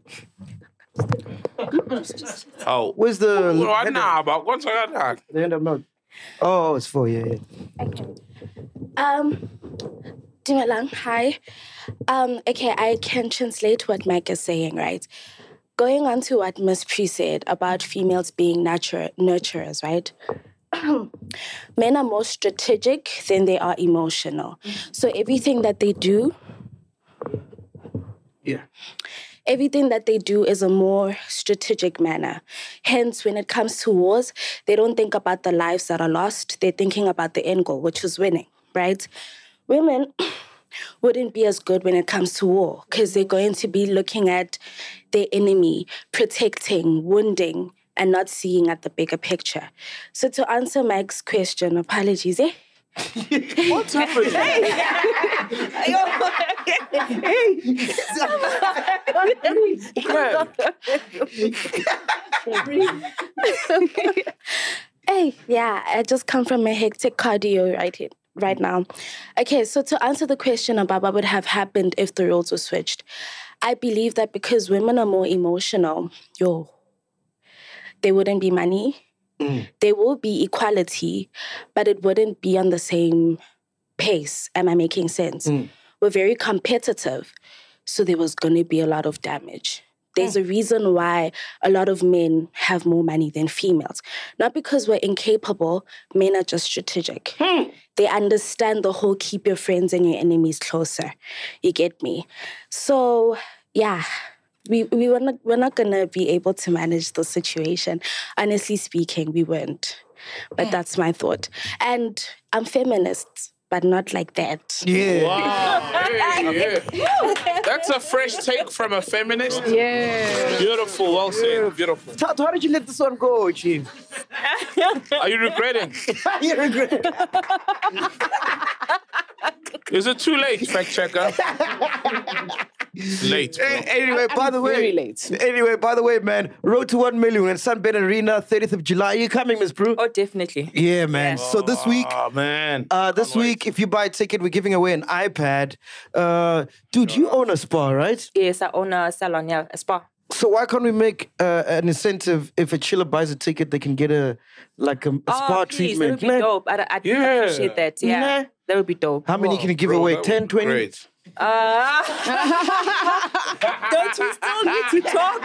Oh.
Where's the...
Nah, but once I got that.
The end of note. Oh, it's 4, yeah.
Dumelang, hi. Okay, I can translate what MacG is saying, right? Going on to what Miss Pre said about females being nurturers, right? Men are more strategic than they are emotional. So everything that they do...
Yeah.
Everything that they do is a more strategic manner. Hence, when it comes to wars, they don't think about the lives that are lost. They're thinking about the end goal, which is winning, right? Women wouldn't be as good when it comes to war because they're going to be looking at their enemy, protecting, wounding, and not seeing at the bigger picture. So to answer Mike's question, apologies, eh?
What's happening?
Hey, yeah, I just come from a hectic cardio right now. Okay, so to answer the question about what would have happened if the roles were switched, I believe that because women are more emotional, there wouldn't be money. There will be equality, but it wouldn't be on the same pace. Am I making sense? We're very competitive, so there was going to be a lot of damage. There's a reason why a lot of men have more money than females. Not because we're incapable, men are just strategic. They understand the whole keep your friends and your enemies closer. You get me? So, yeah. We're not going to be able to manage the situation. Honestly speaking, we weren't. But that's my thought. And I'm feminist, but not like that.
Yeah.
Wow. Yeah. That's a fresh take from a feminist.
Yeah.
Beautiful. Well said. Beautiful.
Tato, how did you let this one go, Chief?
Are you regretting?
You regret.
Is it too late, fact checker? Late, bro.
Anyway, by the way,
very late.
Anyway, by the way, man, Road to 1 Million and SUNBET AREANA, 30th of July. Are you coming, Miss Prue?
Oh, definitely.
Yeah, man. So this week,
Oh, man.
this week, if you buy a ticket, we're giving away an iPad. Dude, you own a spa, right?
Yes, I own a salon, yeah, a spa.
So why can't we make an incentive if a chiller buys a ticket, they can get a spa
Please,
treatment?
that would be dope. I'd appreciate that. Yeah,
Nah.
that would be dope.
How many can you give
Bro,
away?
that
10,
would be
20?
Great.
Don't we still need to talk?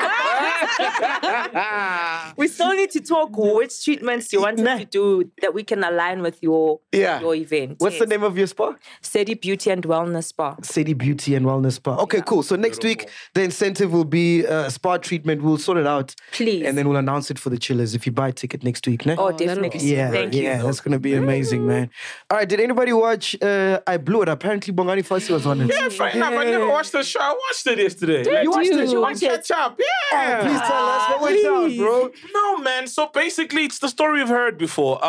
We still need to talk which treatments you want us to do that we can align with your event.
What's the name of your spa?
Steady Beauty and Wellness Spa.
Sadie Beauty and Wellness Spa. Okay, cool. So next week, the incentive will be spa treatment. We'll sort it out.
Please.
And then we'll announce it for the chillers if you buy a ticket next week. Ne?
Oh, definitely. Thank you.
That's going to be amazing, man. All right, did anybody watch I Blew It? Apparently, Bongani Fassie was on it.
Yeah, fair enough. I never watched the show. I watched it yesterday.
You watched it? You
watched catch up. Yeah.
Please tell us what went down, bro.
No, man. So basically, it's the story we've heard before.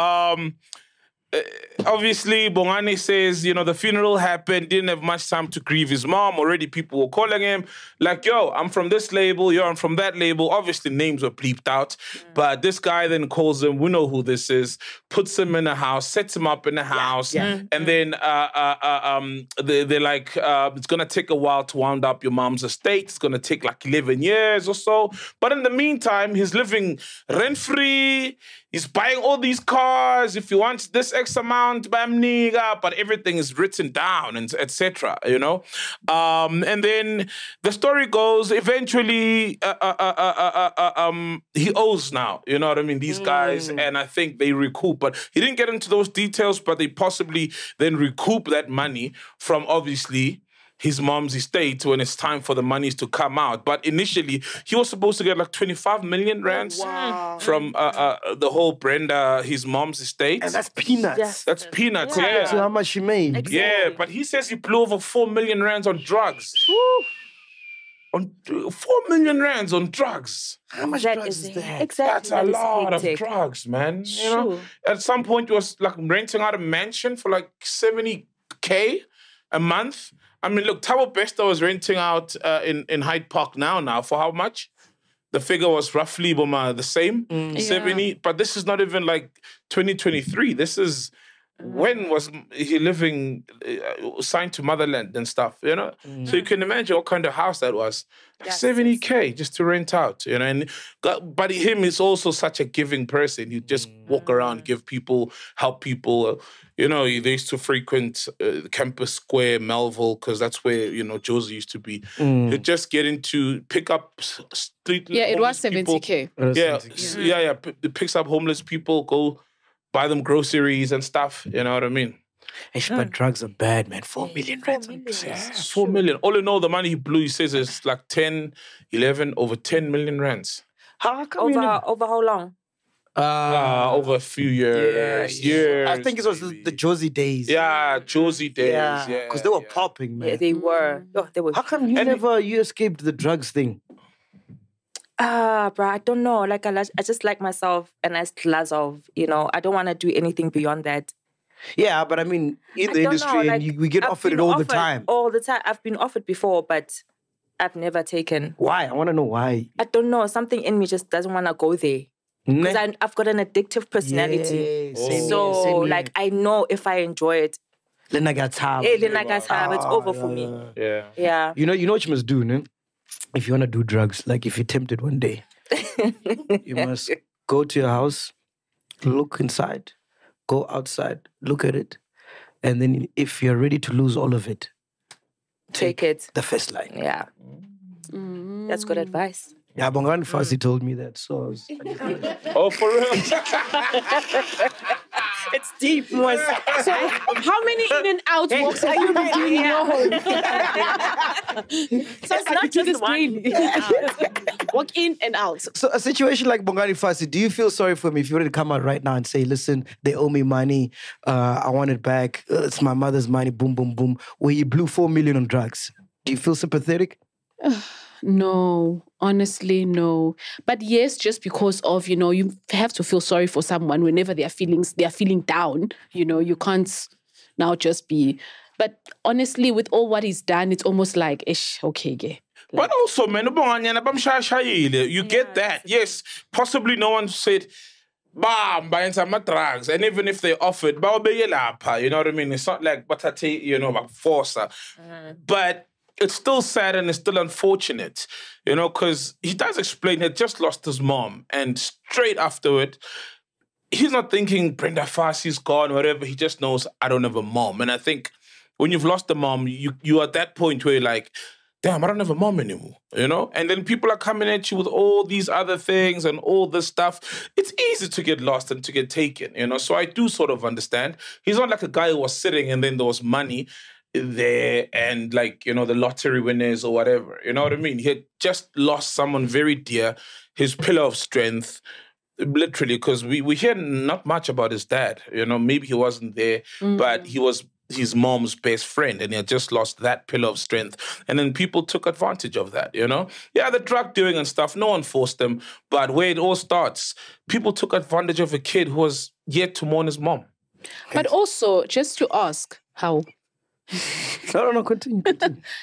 Obviously, Bongani says, the funeral happened, didn't have much time to grieve his mom. Already people were calling him like, yo, I'm from this label, yo, I'm from that label. Obviously, names were bleeped out. But this guy then calls him, we know who this is, puts him in a house, sets him up in a house. And then they're like, it's going to take a while to wound up your mom's estate. It's going to take like 11 years or so. But in the meantime, he's living rent-free. He's buying all these cars. If he wants this X amount, but everything is written down, and etc. And then the story goes. Eventually, he owes now. You know what I mean? These guys, and I think they recoup. But he didn't get into those details. But they possibly then recoup that money from obviously his mom's estate when it's time for the monies to come out. But initially, he was supposed to get like 25 million rands from the whole Brenda, his mom's estate.
And that's peanuts.
Yes.
That's peanuts,
Compared to how much she made.
Exactly.
Yeah, but he says he blew over 4 million rands on drugs. on 4 million rands on drugs.
How much
That
drugs
is
is that?
exactly.
That's a
that is
lot of
hectic.
drugs, man. You know,
Sure.
at some point, it was like renting out a mansion for like 70K a month. I mean, look, Tower Besta was renting out in Hyde Park now for how much? The figure was roughly the same, 70. But this is not even like 2023. This is when was he living signed to Motherland and stuff, you know? So you can imagine what kind of house that was. Like 70K just to rent out, you know? And but him is also such a giving person. He just walk around, give people, help people. You know, they used to frequent Campus Square, Melville, because that's where, you know, Josie used to be. He'd just get into, pick up street
Yeah, it was
homeless people.
70K.
Yeah. Picks up homeless people, go buy them groceries and stuff. You know what I mean?
But drugs are bad, man. 4 million rands.
4 million. All in all, the money he blew, he says, is like 10, 11, over 10 million rands.
How come you never...
Over how long?
Over a few years.
I think it was the Josie days.
Yeah, Josie days. Yeah,
because they were popping, man.
Yeah, they were. Oh, they were.
How come you escaped the drugs thing?
Bro, I don't know. Like, I just like myself a nice glass of, you know, I don't want to do anything beyond that.
Yeah, but I mean, in the industry,
like,
we get offered it all the time.
All the time. I've been offered before, but I've never taken.
Why? I want to know why.
I don't know. Something in me just doesn't want to go there. Because I've got an addictive personality. Like, I know if I enjoy it,
then I got time.
It's over for me. Yeah.
You know what you must do, no? If you want to do drugs, like if you're tempted one day, you must go to your house, look inside, go outside, look at it, and then if you're ready to lose all of it,
take it.
The first line.
Yeah. That's good advice.
Yeah, Bongani Fassie told me that, so I was...
Oh, for real?
It's deep, Moise.
So, how many in and out walks are you doing in your home?
So it's not just one.
Walk in and out.
So a situation like Bongani Fassie, do you feel sorry for me if you were to come out right now and say, listen, they owe me money, I want it back, it's my mother's money, boom, boom, boom, where you blew 4 million on drugs? Do you feel sympathetic?
No, honestly, no. But yes, just because of, you know, you have to feel sorry for someone whenever they are feeling down. You know, you can't now just be. But honestly, with all what he's done, it's almost like, okay, yeah.
But also, man, you get that. Yes, possibly no one said, bam, buying some drugs. And even if they offered, you know what I mean? It's not like, you know, like forcer. But it's still sad and it's still unfortunate, you know, because he does explain he had just lost his mom. And straight afterward, he's not thinking Brenda Fassie's gone or whatever. He just knows, I don't have a mom. And I think when you've lost a mom, you are at that point where you're like, damn, I don't have a mom anymore, you know? And then people are coming at you with all these other things and all this stuff. It's easy to get lost and to get taken, you know? So I do sort of understand. He's not like a guy who was sitting and then there was money there and like, you know, the lottery winners or whatever. You know what I mean? He had just lost someone very dear, his pillar of strength, literally, because we hear not much about his dad. You know, maybe he wasn't there, but he was his mom's best friend and he had just lost that pillar of strength. And then people took advantage of that, you know? Yeah, the drug dealing and stuff, no one forced them. But where it all starts, people took advantage of a kid who was yet to mourn his mom.
But also, just to ask, how...
No, continue.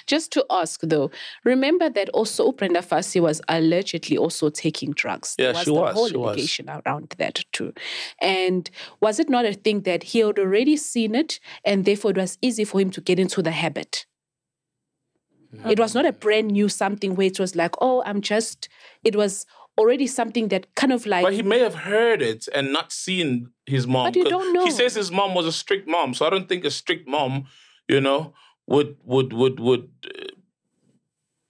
Just to ask though, remember that also Brenda Fassie was allegedly also taking drugs.
Yeah,
there
she was.
The whole allegation around that too. And was it not a thing that he had already seen it and therefore it was easy for him to get into the habit? It was not a brand new something where it was like, it was already something that kind of like...
But he may have heard it and not seen his mom.
But you don't know.
He says his mom was a strict mom, so I don't think a strict mom, you know, would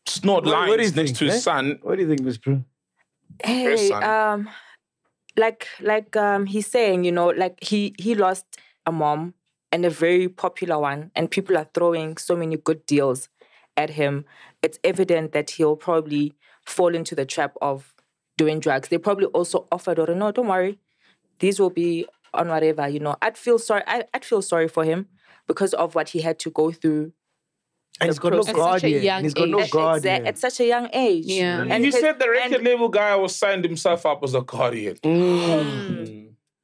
snort lines next to his son.
What do you think, Miss Prue?
Hey, he's saying, you know, like he lost a mom and a very popular one, and people are throwing so many good deals at him. It's evident that he'll probably fall into the trap of doing drugs. They probably also offered, or no, don't worry, these will be on whatever, you know. I'd feel sorry for him because of what he had to go through
And he's got no
such a
guardian.
young
He's got no
age.
guardian.
At such a young age.
Yeah.
And he said the record label guy was signed himself up as a guardian.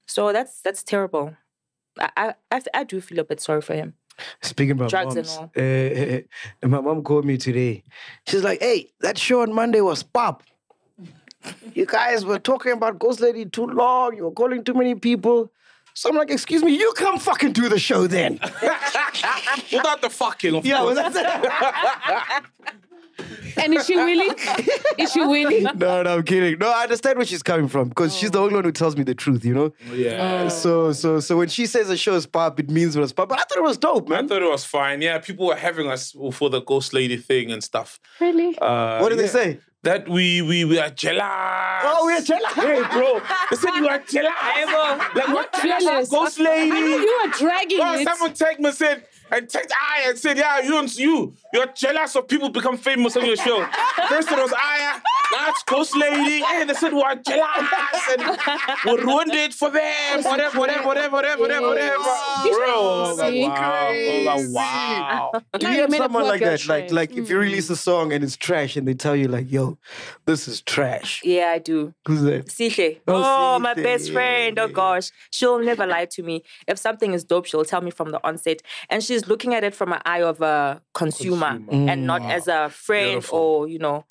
So that's terrible. I do feel a bit sorry for him.
Speaking about
Drugs
moms,
and all.
my mom called me today. She's like, hey, that show on Monday was pop. You guys were talking about Ghost Lady too long. You were calling too many people. So I'm like, excuse me, you come fucking do the show then.
Without the fucking, of
Yeah,
course.
well, that's
And is she willing? Is she willing?
No, I'm kidding. No, I understand where she's coming from because she's the only one who tells me the truth, you know?
Yeah.
So when she says a show is pop, it means it was pop. But I thought it was dope,
I
man.
thought it was fine. Yeah, people were having us for the Ghost Lady thing and stuff.
Really?
What did they say?
That we are jealous.
Oh, we're jealous.
Hey, bro. They said you are jealous. Like, what
Jealous.
Ghost Lady?
You are dragging
Oh,
it.
someone tagged me and tagged Aya and said, yeah, you're jealous of people become famous on your show. First it was Aya, now it's Ghost Lady. And they said we're jealous and we ruined it for them. Whatever. Bro, wow.
Do
Now
you
you
have
made a
someone
poor
like
girl
that?
trade.
Like if you release a song and it's trash and they tell you like, yo, this is trash.
Yeah, I do.
Who's that?
Sihle.
Oh,
Oh, my
Sihle.
best friend. Oh, gosh. She'll never lie to me. If something is dope, she'll tell me from the onset. And she's looking at it from an eye of a consumer and not as a friend
Beautiful.
or,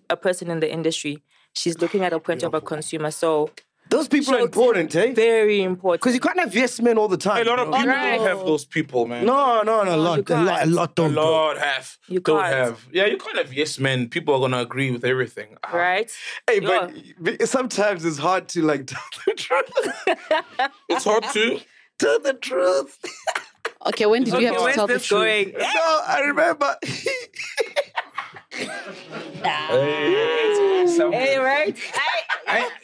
a person in the industry. She's looking at a point of a consumer. So
Those people are
she'll-
important, eh?
Very important.
Because you can't have yes men all the time.
A lot of
you know?
people
Right.
don't have those people, man.
No, a
you
lot
can't.
don't.
A lot have.
You
don't
can't.
have. Yeah, you can't have yes men. People are gonna agree with everything.
Right?
Hey,
Yeah.
but sometimes it's hard to like tell the truth.
It's hard to.
Tell the truth.
Okay, when did you have to
Where's
tell the
this
truth?
going?
No, I remember.
Hey, right?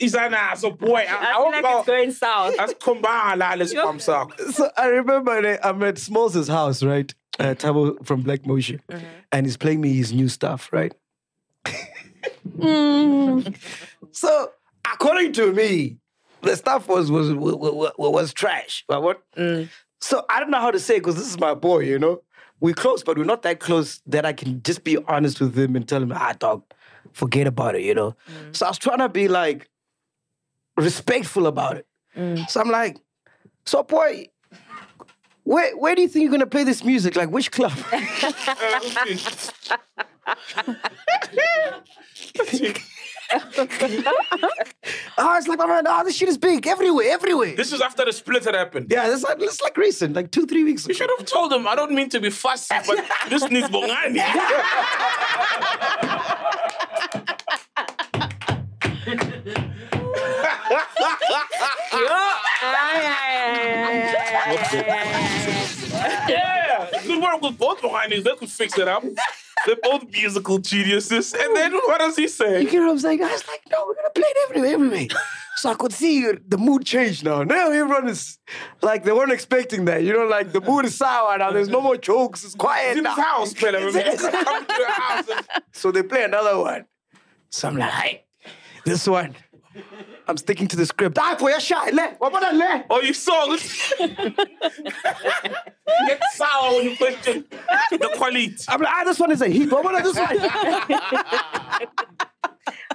Isana, so boy,
I feel like it's going south.
As kumbala, let's pump up.
So I remember I'm at Smalls' house, right? Tabo from Black Motion. And he's playing me his new stuff, right? So according to me, the stuff was trash. But what? So I don't know how to say it because this is my boy, you know? We're close, but we're not that close that I can just be honest with him and tell him, dog, forget about it, you know? So I was trying to be like respectful about it. So I'm like, so boy, where do you think you're gonna play this music? Like which club? It's like, man, this shit is big everywhere.
This is after the split had happened.
Yeah, this is like recent, like 2-3 weeks
You
ago.
should have told him, I don't mean to be fussy, but this needs Bongani. Yeah, good work with both Bonganis. They could fix it up. They're both musical geniuses. And then what does he say?
You get what I'm saying? I was like, no, we're gonna play it everywhere. So I could see the mood change now. Now everyone is like, they weren't expecting that. You know, like the mood is sour now. There's no more jokes. It's quiet
It's in
now.
his house, Pella.
It's in his
Come to the house.
So they play another one. So I'm like, hey, this one, I'm sticking to the script. For your shot.
Oh, you saw it. You get sour when you question the quality.
I'm like, this one is a hit. What about this one?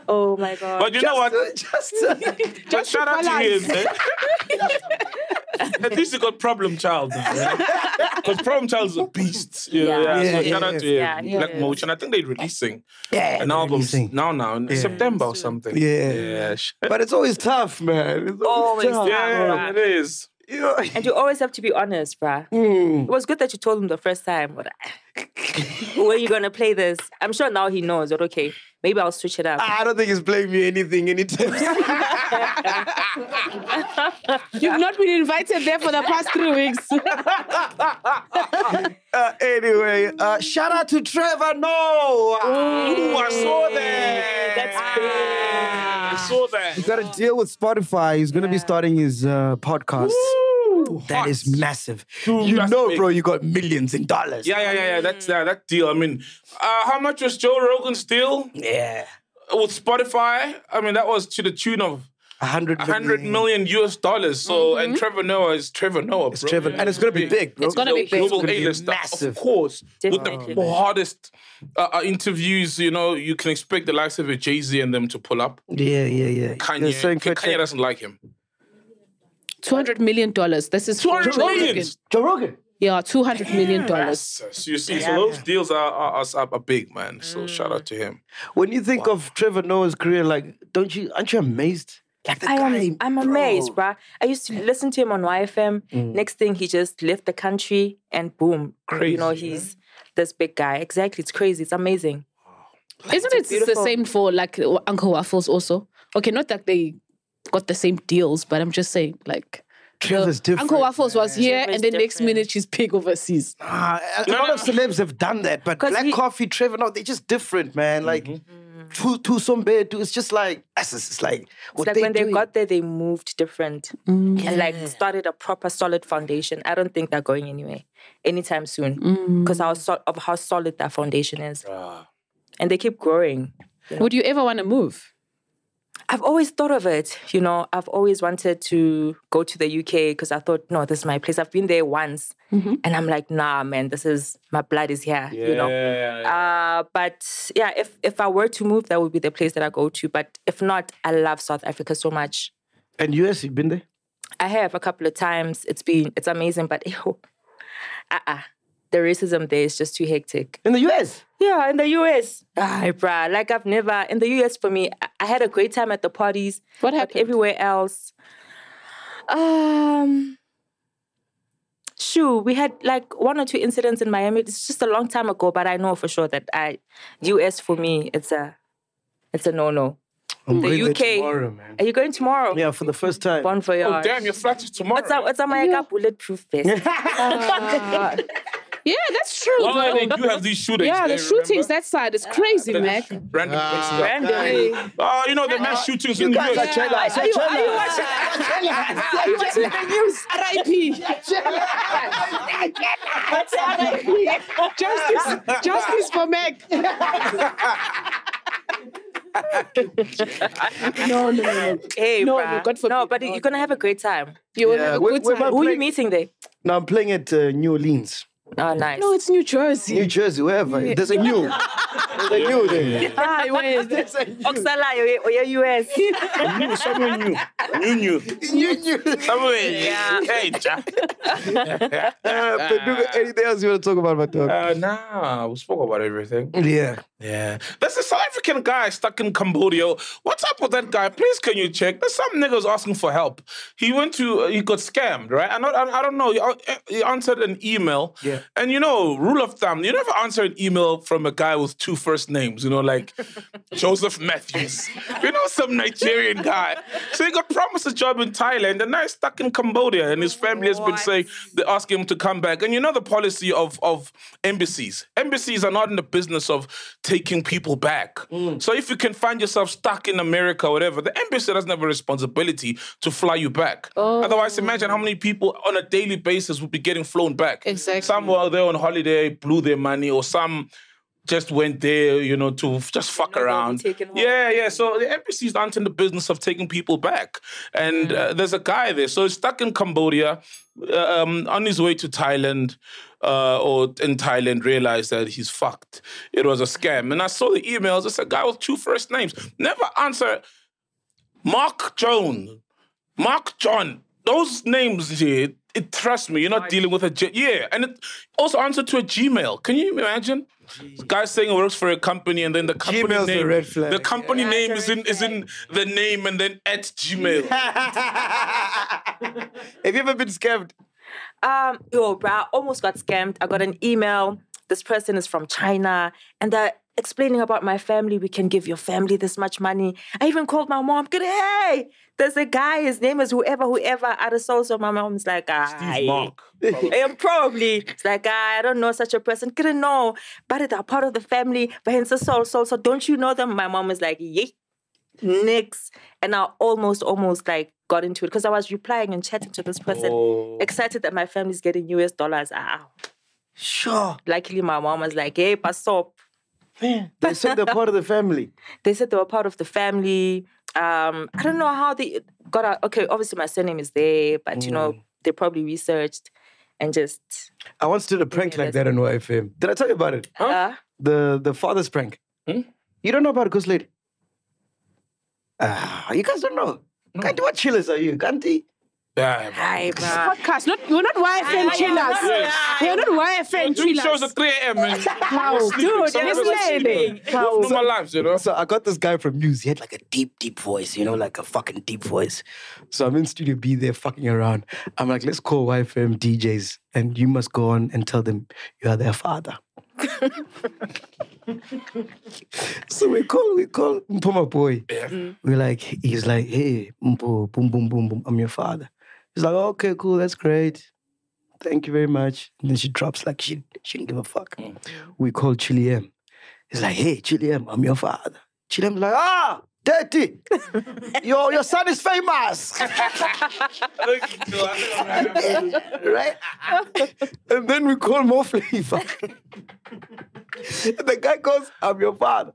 Oh my God.
But you know what? But shout out to him, man. At least he got Problem Child now, because Problem Child is a beast. Yeah. So shout out to him.
Yeah,
Black Motion. I think they're releasing an
they're
album
releasing.
now in September or something.
Yeah. But it's always tough, man. It's
Always tough.
Yeah, it is.
You know,
And you always have to be honest, bruh. It was good that you told him the first time. Where are you going to play this? I'm sure now he knows that, okay, maybe I'll switch it up.
I don't think he's playing me anything anytime.
You've not been invited there for the past 3 weeks.
Anyway, shout out to Trevor Noah.
Ooh, I saw that.
That's big.
I saw that.
He's got a deal with Spotify. He's going to be starting his podcast. That is massive. You
that's
know,
big.
bro, you got millions in dollars.
Yeah. That's that deal. I mean, how much was Joe Rogan's deal
Yeah.
with Spotify? I mean, that was to the tune of $100 million US dollars. So, and Trevor Noah is Trevor Noah, bro.
Trevor, and it's going to be big, bro.
It's going to be big.
Global A-lister,
massive.
of course.
Definitely.
With the hardest interviews, you know, you can expect the likes of a Jay-Z and them to pull up.
Yeah.
Kanye doesn't like him.
$200 million. This is for
200
Joe
million?
Rogan.
Joe Rogan.
Yeah, $200 million.
So you see, so those deals are big, man. So shout out to him.
When you think of Trevor Noah's career, like, aren't you amazed? Like the guy,
I'm amazed, bruh. I used to listen to him on YFM. Next thing, he just left the country and boom.
Crazy,
you know, he's this big guy. Exactly. It's crazy. It's amazing.
Isn't it the same for like Uncle Waffles also? Okay, not that they got the same deals, but I'm just saying, like,
Trevor's different.
Uncle Waffles was here,
Trevor's
and then next
different.
minute she's big overseas.
A lot of celebs have done that, but Black Coffee, Trevor, no, they're just different, man. Like, to SUNBET, it's just like, it's like, what
It's like when
doing.
they got there, they moved different and like started a proper solid foundation. I don't think they're going anywhere anytime soon because of how solid that foundation is. And they keep growing. You know?
Would you ever want to move?
I've always thought of it, you know. I've always wanted to go to the UK because I thought, no, this is my place. I've been there once. And I'm like, nah, man, my blood is here, you know. But yeah, if I were to move, that would be the place that I go to. But if not, I love South Africa so much.
And US, you've been there?
I have a couple of times. It's amazing, but the racism there is just too hectic.
In the US?
Yeah, in the US. Bruh, like I've never, in the US for me, I had a great time at the parties.
What happened?
But everywhere else. We had like 1 or 2 incidents in Miami. It's just a long time ago, but I know for sure that US for me, it's a no-no.
I'm
The
going there
UK.
tomorrow, man.
Are you going tomorrow?
Yeah, for the first time.
Bon voyage.
Oh, damn, your flight is tomorrow.
What's my bulletproof vest?
Yeah, that's true.
Well,
though.
they do have these shootings.
Yeah, the
there,
shootings
remember?
that side is crazy, Mac.
Random places.
Random.
Oh, you know, the mass shootings in the
guys
US.
are jealous.
Are you watching the news? R.I.P. Justice for Mac. No.
Hey,
No,
bruh.
God forbid.
No, but you're going to have a great time.
You will have a good time.
Who are you meeting there?
Now I'm playing at New Orleans.
Oh, nice.
No, it's New Jersey.
New Jersey, wherever. There's a new. There's a new there.
Where is it? Oxala, or US.
Somewhere new. Somewhere.
Yeah.
Hey, Jack.
But anything else you want to talk about, my dog?
Nah, we spoke about everything.
Yeah.
Yeah. There's a South African guy stuck in Cambodia. What's up with that guy? Please, can you check? There's some niggas asking for help. He got scammed, right? I don't know. He answered an email.
Yeah.
And you know, rule of thumb, you never answer an email from a guy with 2 first names, you know, like Joseph Matthews. You know, some Nigerian guy. So he got promised a job in Thailand and now he's stuck in Cambodia and his family has been saying, they're asking him to come back. And you know the policy of embassies. Embassies are not in the business of taking people back. So if you can find yourself stuck in America or whatever, the embassy doesn't have a responsibility to fly you back. Otherwise, imagine how many people on a daily basis would be getting flown back.
Exactly.
Some were there on holiday, blew their money, or some just went there, you know, to just fuck around. Yeah. So the embassies aren't in the business of taking people back. And there's a guy there. So he's stuck in Cambodia, on his way to Thailand, or in Thailand, realized that he's fucked. It was a scam. And I saw the emails. It's a guy with 2 first names. Never answer Mark John. Those names here, trust me, you're not dealing with and it also answered to a Gmail. Can you imagine? This guy saying he works for a company and then the company
Gmail's
name,
a red flag.
the company name is in the name and then at Gmail.
Have you ever been scammed?
Bro, I almost got scammed. I got an email. This person is from China and they're explaining about my family. We can give your family this much money. I even called my mom. Hey, there's a guy. His name is whoever. Out of soul. So my mom's like,
Steve Mark.
Probably. It's like, I don't know such a person. Couldn't know. But they're part of the family. But it's a soul. So don't you know them? My mom is like, yay. Nix. And I almost like got into it because I was replying and chatting to this person, excited that my family's getting US dollars.
Sure.
Luckily, my mom was like, hey, pass up.
They said they're part of the family.
They said they were part of the family. I don't know how they got out. Okay, obviously my surname is there, but you know, they probably researched and just...
I once did a prank like that on YFM. Did I tell you about it? The father's prank. You don't know about Ghost Lady? You guys don't know. Kanti, what chillers are you? Kanti?
Hi,
Podcast. We're not YFM chillers. We're not YFM
Doing shows
chillers.
at 3 a.m. and
Dude,
some of
you're
us are sleeping.
sleeping.
Normal lives, you know.
So I got this guy from News. He had like a deep voice, you know, like a fucking deep voice. So I'm in Studio B there fucking around. I'm like, let's call YFM DJs and you must go on and tell them you are their father. So we call Mpoma boy. We're like, he's like, hey, Mpo, boom, boom, boom, boom, I'm your father. He's like, okay, cool, that's great. Thank you very much. And then she drops like she didn't give a fuck. We call Chili M. He's like, hey, Chili M, I'm your father. Chili M's like, Daddy, your son is famous. Right? And then we call Mo Flavor. The guy goes, I'm your father.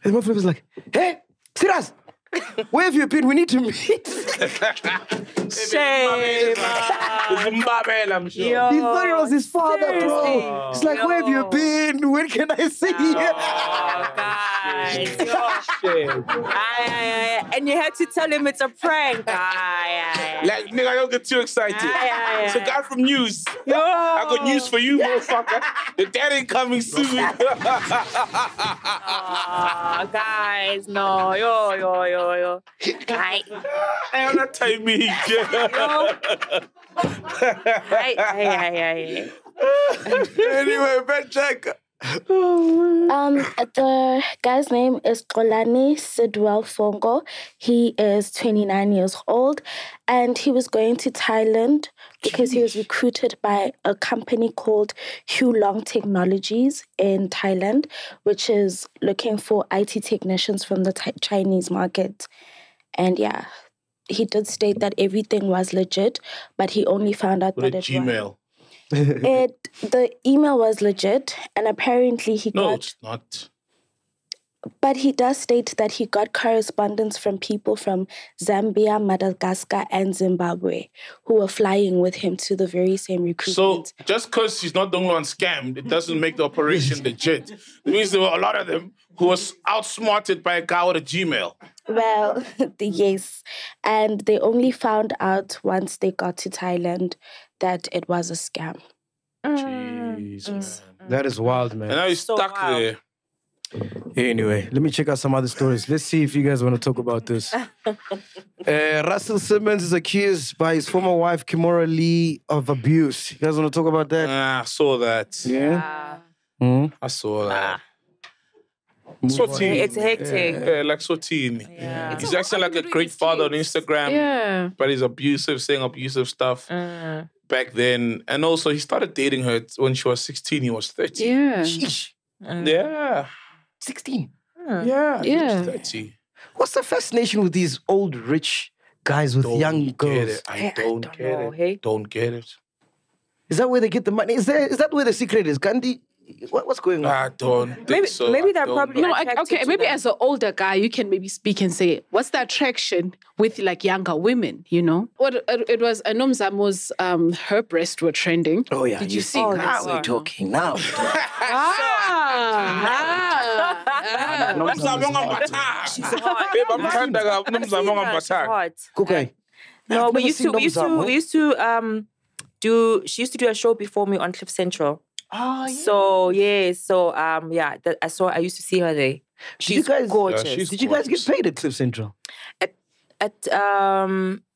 And Mo Flavor's like, hey, Siras, where have you been? We need to meet.
Shame.
I'm sure.
Yo,
He thought it was his father, bro.
seriously.
He's like, where have you been? When can I see you?
Oh, guys. And you had to tell him it's a prank.
Like, nigga, don't get too excited. It's a guy from News.
Yo.
I got news for you, motherfucker. The dad ain't coming soon.
Oh, guys, no. Yo. Hi.
I'm not telling me.
Hi.
Anyway, Ben check.
The guy's name is Kolani Sidwell Fongo. He is 29 years old and he was going to Thailand because he was recruited by a company called Hulong Technologies in Thailand, which is looking for IT technicians from the Chinese market. And yeah, he did state that everything was legit, but he only found out that it
Gmail.
the email was legit, and apparently he
No,
got...
it's not.
But he does state that he got correspondence from people from Zambia, Madagascar, and Zimbabwe who were flying with him to the very same recruitment.
So just because he's not the only one scammed, it doesn't make the operation legit. It means there were a lot of them who was outsmarted by a guy with a Gmail.
Well, yes. And they only found out once they got to Thailand that it was a scam.
Jeez, man.
That is wild, man.
And now he's
So
stuck
wild.
there.
Anyway, let me check out some other stories. Let's see if you guys want to talk about this. Russell Simmons is accused by his former wife, Kimora Lee, of abuse. You guys want to talk about that?
I saw that.
Yeah?
I saw that. So teen.
It's hectic.
Yeah, like so teen.
Yeah.
He's acting like a great father on Instagram.
Yeah.
But he's abusive, saying abusive stuff back then. And also, he started dating her when she was 16. He was 30.
Yeah.
Sheesh.
Yeah.
16.
Yeah. He
Yeah.
was 30.
What's the fascination with these old, rich guys with young
Get
girls?
it. I don't
don't
get
know,
it.
hey?
Don't get it.
Is that where they get the money? Is that where the secret is? Gandhi, what's going on?
I don't think so.
Maybe
I
they're
don't
probably
know.
No,
attracted
okay,
to
maybe
them.
as an older guy, you can maybe speak and say, what's the attraction with like younger women, you know? What it was, Anom Zamo's, her breasts were trending.
Oh, yeah.
Did you see
Oh,
that?
that's
Now we're talking. Now.
Nomzamo ngaphathanga. Babe, I'm trying to nomzamo ngaphathanga.
Hot.
Okay.
No,
I've
we
never
used
seen
to she used to do a show before me on Cliff Central.
Oh, yeah.
So I used to see her there. She's gorgeous.
Yeah, she's
Did you guys get
gorgeous.
paid at Cliff Central?
At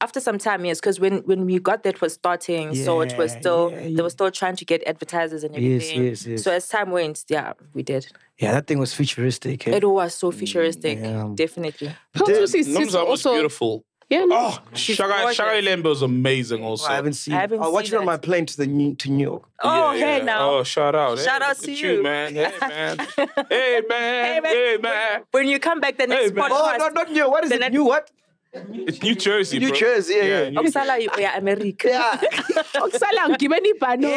after some time, yes, because when we got there, it was starting, so it was still they were still trying to get advertisers and everything.
Yes.
So as time went, yeah, we did.
Yeah, that thing was futuristic. Eh?
It was so futuristic, definitely.
Nomzamo was
also
beautiful.
Yeah,
Oh,
She's
Shaka
gorgeous.
Lembe was amazing also.
I haven't seen.
I haven't
I'll watch
seen
it on my
that.
plane to New York.
Oh,
Yeah,
hey
yeah.
now.
Oh, shout out.
Shout
Hey,
out
look
to
at
you.
man. Hey, man. Hey, man.
Hey, man.
Hey, man.
When you come back the next
man.
podcast,
Oh, not New. What is it? New what?
It's New Jersey,
New
bro.
Jersey, yeah.
New-
Oksala, yeah, America.
Yeah.
Oksala, ngibeni bano.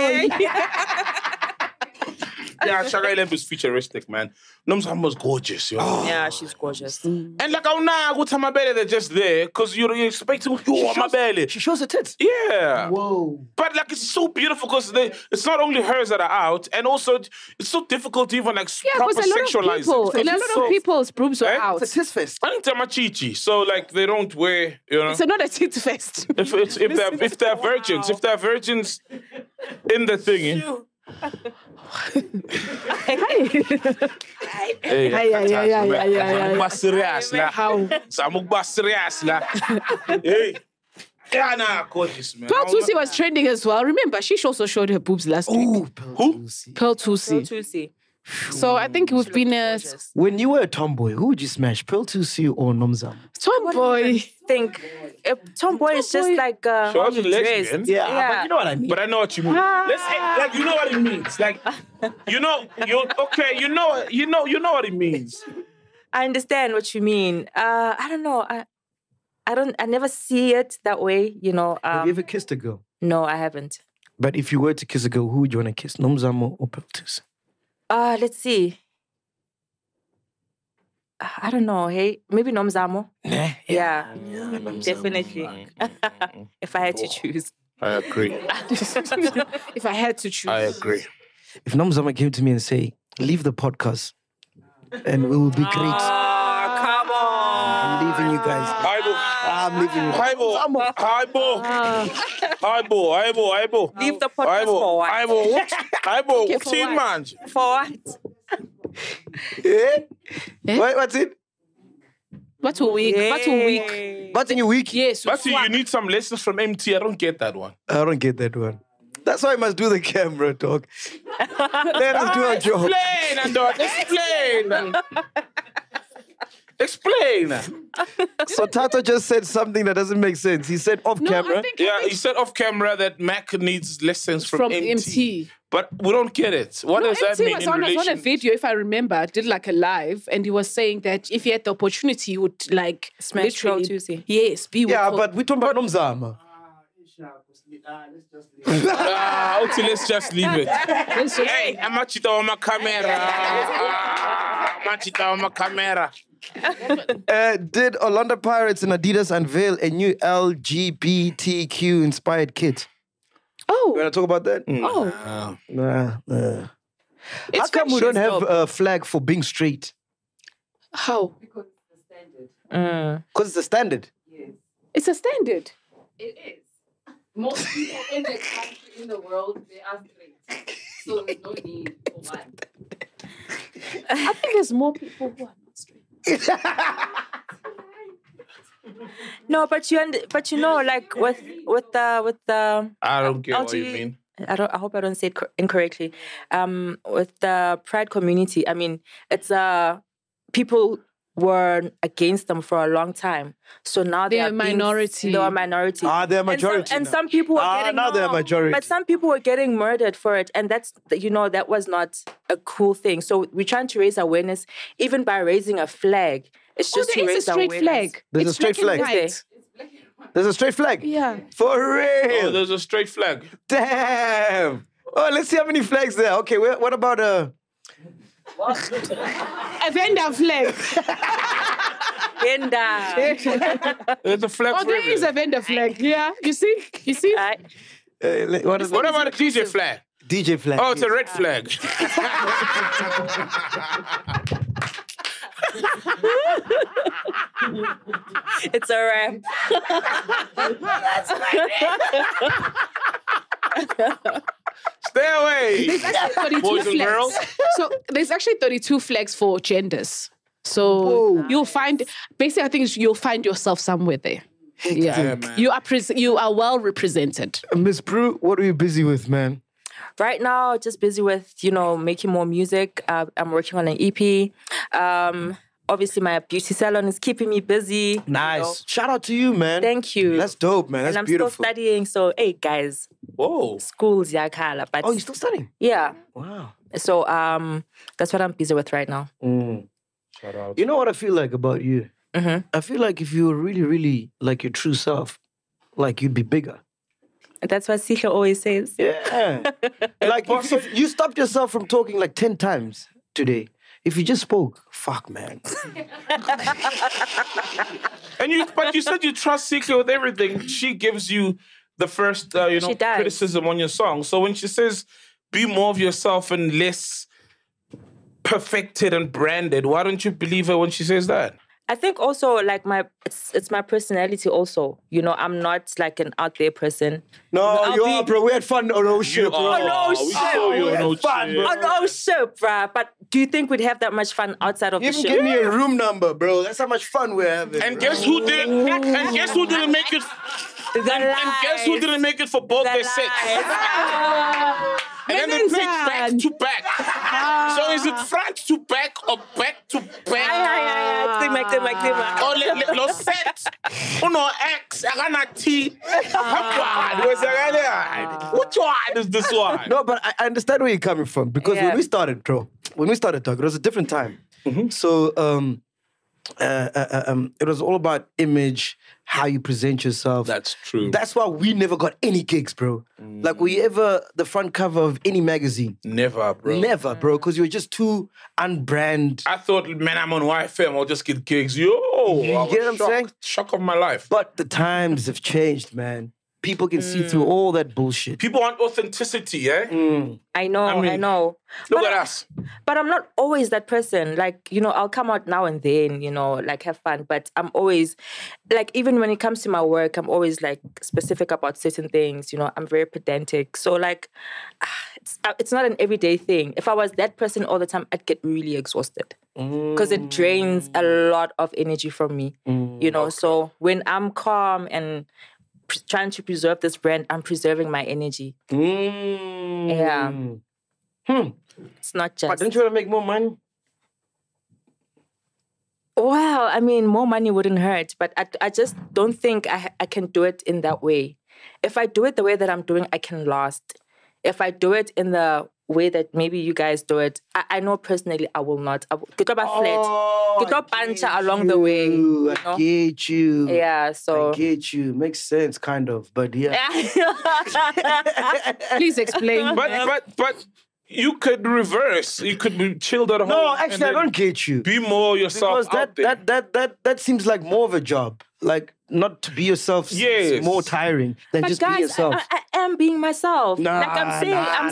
Yeah, Shaka Lamp is futuristic, man. Nomzamo gorgeous, yo.
Yeah, she's gorgeous.
And like, I'm not good to my belly, they're just there because you expect to go on my belly.
She shows her tits.
Yeah.
Whoa.
But like, it's so beautiful because it's not only hers that are out, and also it's so difficult to even like proper sexualize it.
A lot of people's boobs are out.
It's a tit fest.
I think they're machichi, so like they don't wear, you know.
It's not a tit fest.
If they're virgins, in the thing. Hey. Yeah, nah, gorgeous, man.
Pearl Tusi was trending as well. Remember, she also showed her boobs last week.
Who?
Pearl Tusi. So I think we've been a
When you were a tomboy, who would you smash? Pearl Tusi or Nomzamo?
tomboy.
Tomboy is just like
She wasn't lesbian.
Yeah, but you know what I mean.
But I know what you mean. Let's say, like, you know what it means. Like, you know what it means.
I understand what you mean. I don't know. I never see it that way, you know.
Have you ever kissed a girl?
No, I haven't.
But if you were to kiss a girl, who would you want to kiss? Nomzamo or Pearl Tusi?
Let's see. I don't know. Hey, maybe Nomzamo. Yeah, definitely. If I had to choose.
I agree.
If I had to choose.
I agree.
If Nomzamo came to me and say, leave the podcast and we will be great.
Come on.
I'm leaving you guys. I'm leaving you.
Highball.
Leave the podcast for what?
Highball.
Okay,
What's
for
in,
what?
man?
For what?
What's it?
What a week. What a week.
What's in your week?
Yes.
But you need some lessons from MT. I don't get that one.
I don't get that one. That's why I must do the camera talk. Let us do our job.
Explain, Andor. Explain.
So Tata just said something that doesn't make sense. He said off camera.
He said off camera that Mac needs lessons from
MT.
But we don't get it. What does that mean
was
in
on
relation?
a video, if I remember, did like a live, and he was saying that if he had the opportunity, he would like
Smash Pearl Tusi.
Yes, be with
Yeah,
her.
but we're talking about Nomzamo.
Okay, let's just leave it. Hey, I'm machita on my camera.
Did Orlando Pirates and Adidas unveil a new LGBTQ inspired kit?
Oh.
You want to talk about that?
Oh.
Nah. How
It's
come we don't
fashion,
have a flag for being straight?
How?
Because it's the standard.
It's a standard.
It is. Most people in the country, in the world, they are straight. So there's no need for one.
I think there's more people who are not straight.
No, but you know, like with the
I don't get what you mean.
I hope I don't say it incorrectly. With the Pride community, I mean, it's people were against them for a long time. So now
They're a minority.
They are a minority.
They're majority.
And some people were getting
now they're majority.
But some people were getting murdered for it, and that was not a cool thing. So we're trying to raise awareness, even by raising a flag. It's just to raise
there is a straight
awareness.
flag.
There's a
It's
straight
black and
flag.
white.
There's a straight flag?
Yeah.
For real?
Oh, there's a straight flag.
Damn. Oh, let's see how many flags there. Okay, what about
A vendor flag.
Genda.
There's a flag
Oh,
for
there
everything.
is a vendor flag. Yeah. You see?
what
What about a DJ flag?
DJ flag?
Oh, it's a red flag.
It's a wrap.
Stay away.
There's actually 32
Boys and
flags.
girls.
So there's actually 32 flags for genders. So you'll find, basically, I think you'll find yourself somewhere there. Yeah,
man.
You are well represented.
Miss Prue, what are you busy with, man?
Right now, just busy with, making more music. I'm working on an EP. Obviously, my beauty salon is keeping me busy.
Nice. Shout out to you, man.
Thank you.
That's dope, man. That's
and I'm
beautiful.
still studying. So, hey, guys,
Whoa.
school's yakala. But
Oh, you're still studying?
yeah.
Wow.
So, that's what I'm busy with right now.
Shout out.
You know what I feel like about you?
Mm-hmm.
I feel like if you were really, really like your true self, like you'd be bigger.
That's what Sihle always says.
Yeah. Like, if you stopped yourself from talking like 10 times today, if you just spoke, fuck, man.
But you said you trust Sihle with everything. She gives you the first, criticism on your song. So when she says, be more of yourself and less perfected and branded, why don't you believe her when she says that?
I think also like it's my personality also. You know, I'm not like an out there person.
No, you are, bro. We had fun on our ship, bro.
On our
We saw you on our
fun, bro.
On our ship, bruh. But do you think we'd have that much fun outside of the ship?
Give me a room number, bro. That's how much fun we're having.
And guess who didn't? And guess who didn't make it? And guess who didn't make it for both their sets? And then they played back to back. So is it front to back or back to back? Oh, lo set. Uno X, agana T. Which one is this one?
No, but I understand where you're coming from because when we started talking, it was a different time. So it was all about image, how you present yourself.
That's true.
That's why we never got any gigs, bro. Like, were you ever the front cover of any magazine?
Never, bro.
Never, bro, because you were just too unbrand.
I thought, man, I'm on YFM, I'll just get gigs. Yo,
You get what I'm saying?
Shock of my life.
But the times have changed, man. People can see through all that bullshit.
People want authenticity, eh?
I know.
Look at us.
But I'm not always that person. Like, you know, I'll come out now and then, you know, like have fun. But I'm always, like, even when it comes to my work, I'm always like specific about certain things. You know, I'm very pedantic. So like, it's not an everyday thing. If I was that person all the time, I'd get really exhausted. Because it drains a lot of energy from me. You know, so when I'm calm and trying to preserve this brand, I'm preserving my energy. Yeah. It's not just...
But don't you want to make more money?
Well, I mean, more money wouldn't hurt, but I just don't think I can do it in that way. If I do it the way that I'm doing, I can last. If I do it in the way that maybe you guys do it, I know personally I will not. Get up flat. Get up punch along the way. You know?
I get you.
Yeah, so...
I get you. Makes sense, kind of, but yeah.
Please explain.
But you could reverse. You could be chilled at home.
No, actually, I don't get you.
Be more yourself
because that seems like more of a job. Like, not to be yourself is more tiring than just
guys,
be yourself.
I am being myself.
Nah,
like I'm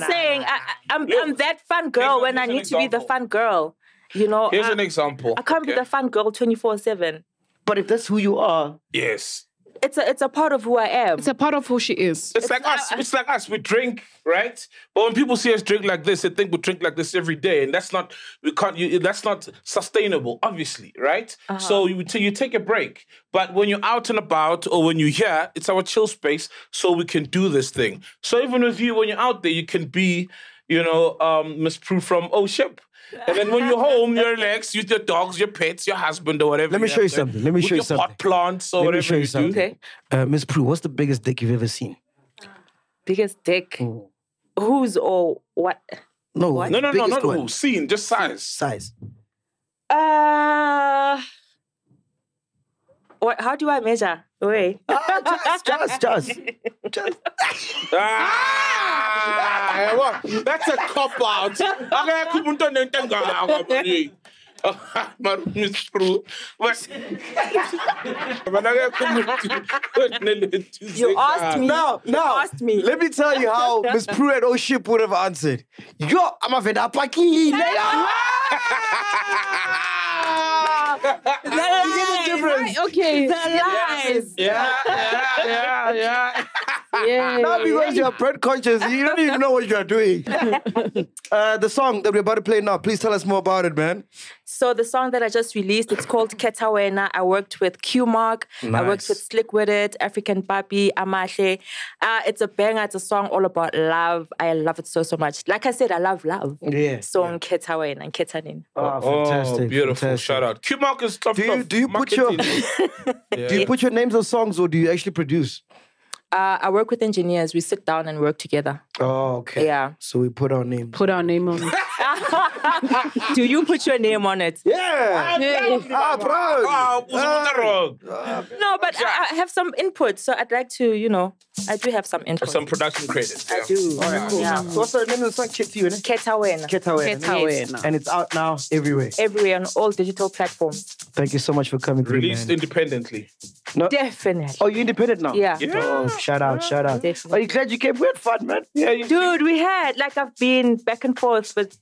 saying, I'm that fun girl when I need to be the fun girl. You know,
here's an example.
I can't be the fun girl 24/7.
But if that's who you are,
yes,
it's a part of who I am.
It's a part of who she is.
It's like us. It's like us. We drink, right? But when people see us drink like this, they think we drink like this every day, and that's not. We can't. That's not sustainable, obviously, right? So you take a break. But when you're out and about, or when you're here, it's our chill space, so we can do this thing. So even with you, when you're out there, you can be, you know, Miss Prue from Ship. And then when you're home, you relax with your dogs, your pets, your husband, or whatever.
Let me show you something. Let me show you something.
Pot plants or whatever you do.
Okay.
Miss Prue, what's the biggest dick you've ever seen?
Biggest dick? Whose or what?
No,
What?
No, not
one.
who. Scene, just size.
Size.
What? How do I measure? Wait.
Just.
That's a cop out. Miss Prue.
You asked me.
Now,
asked me.
Let me tell you how Miss Prue at Ship would have answered. Yo, I'm a Vedapaki.
The lies.
Difference.
Okay.
The lies.
Yeah.
Now because you're bread conscious, you don't even know what you're doing. The song that we're about to play now, please tell us more about it, man.
So the song that I just released, it's called Khetha Wena. I worked with Q-Mark. I worked with Slick With It, African Papi, Amahle. It's a banger. It's a song all about love. I love it so much. Like I said, I love love.
Yeah.
So Khetha Wena and Khetha Nin.
Oh, fantastic.
Beautiful.
Fantastic.
Shout out. Q-Mark is tough.
Do you put your names on songs or do you actually produce?
I work with engineers. We sit down and work together.
Oh, okay.
Yeah.
So we put our names.
Put our name on it.
Do you put your name on it?
Yeah.
No, but I have some input, so I'd like to, I do have some input.
Some production credits.
I do.
All right, cool.
Yeah.
So what's the name of the song? Khetha.
Khetha Wena.
Wena.
And it's out now everywhere.
Everywhere on all digital platforms.
Thank you so much for coming through,
Released
man.
independently.
No?
Definitely.
Oh, you're independent now?
Yeah.
Oh, shout out.
Definitely.
Are you glad you came? We had fun, man. Yeah,
Dude, we had, I've been back and forth with,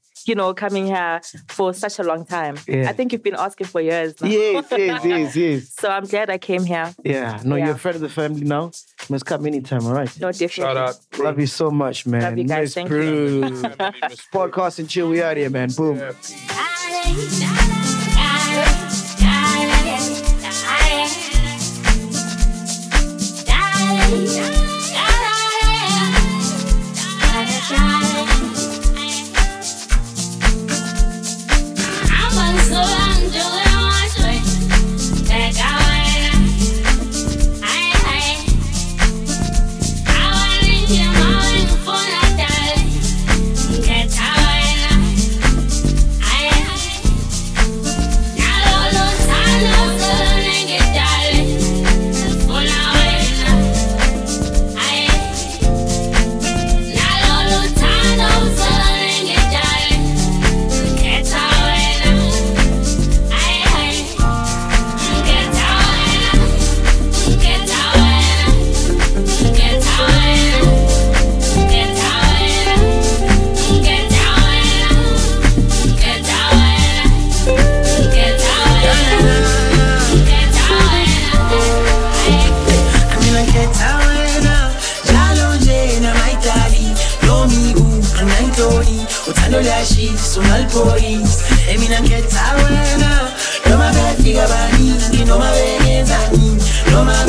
coming here for such a long time.
Yeah.
I think you've been asking for years now.
Yes.
So I'm glad I came here.
Yeah. No, you're a friend of the family now. You must come anytime, all right?
No, definitely.
Shout out.
Love you so much, man.
Love you guys. Thank
you.
Family, Miss Prue.
Podcast and chill. We out here, man. Boom.
Yeah.
No my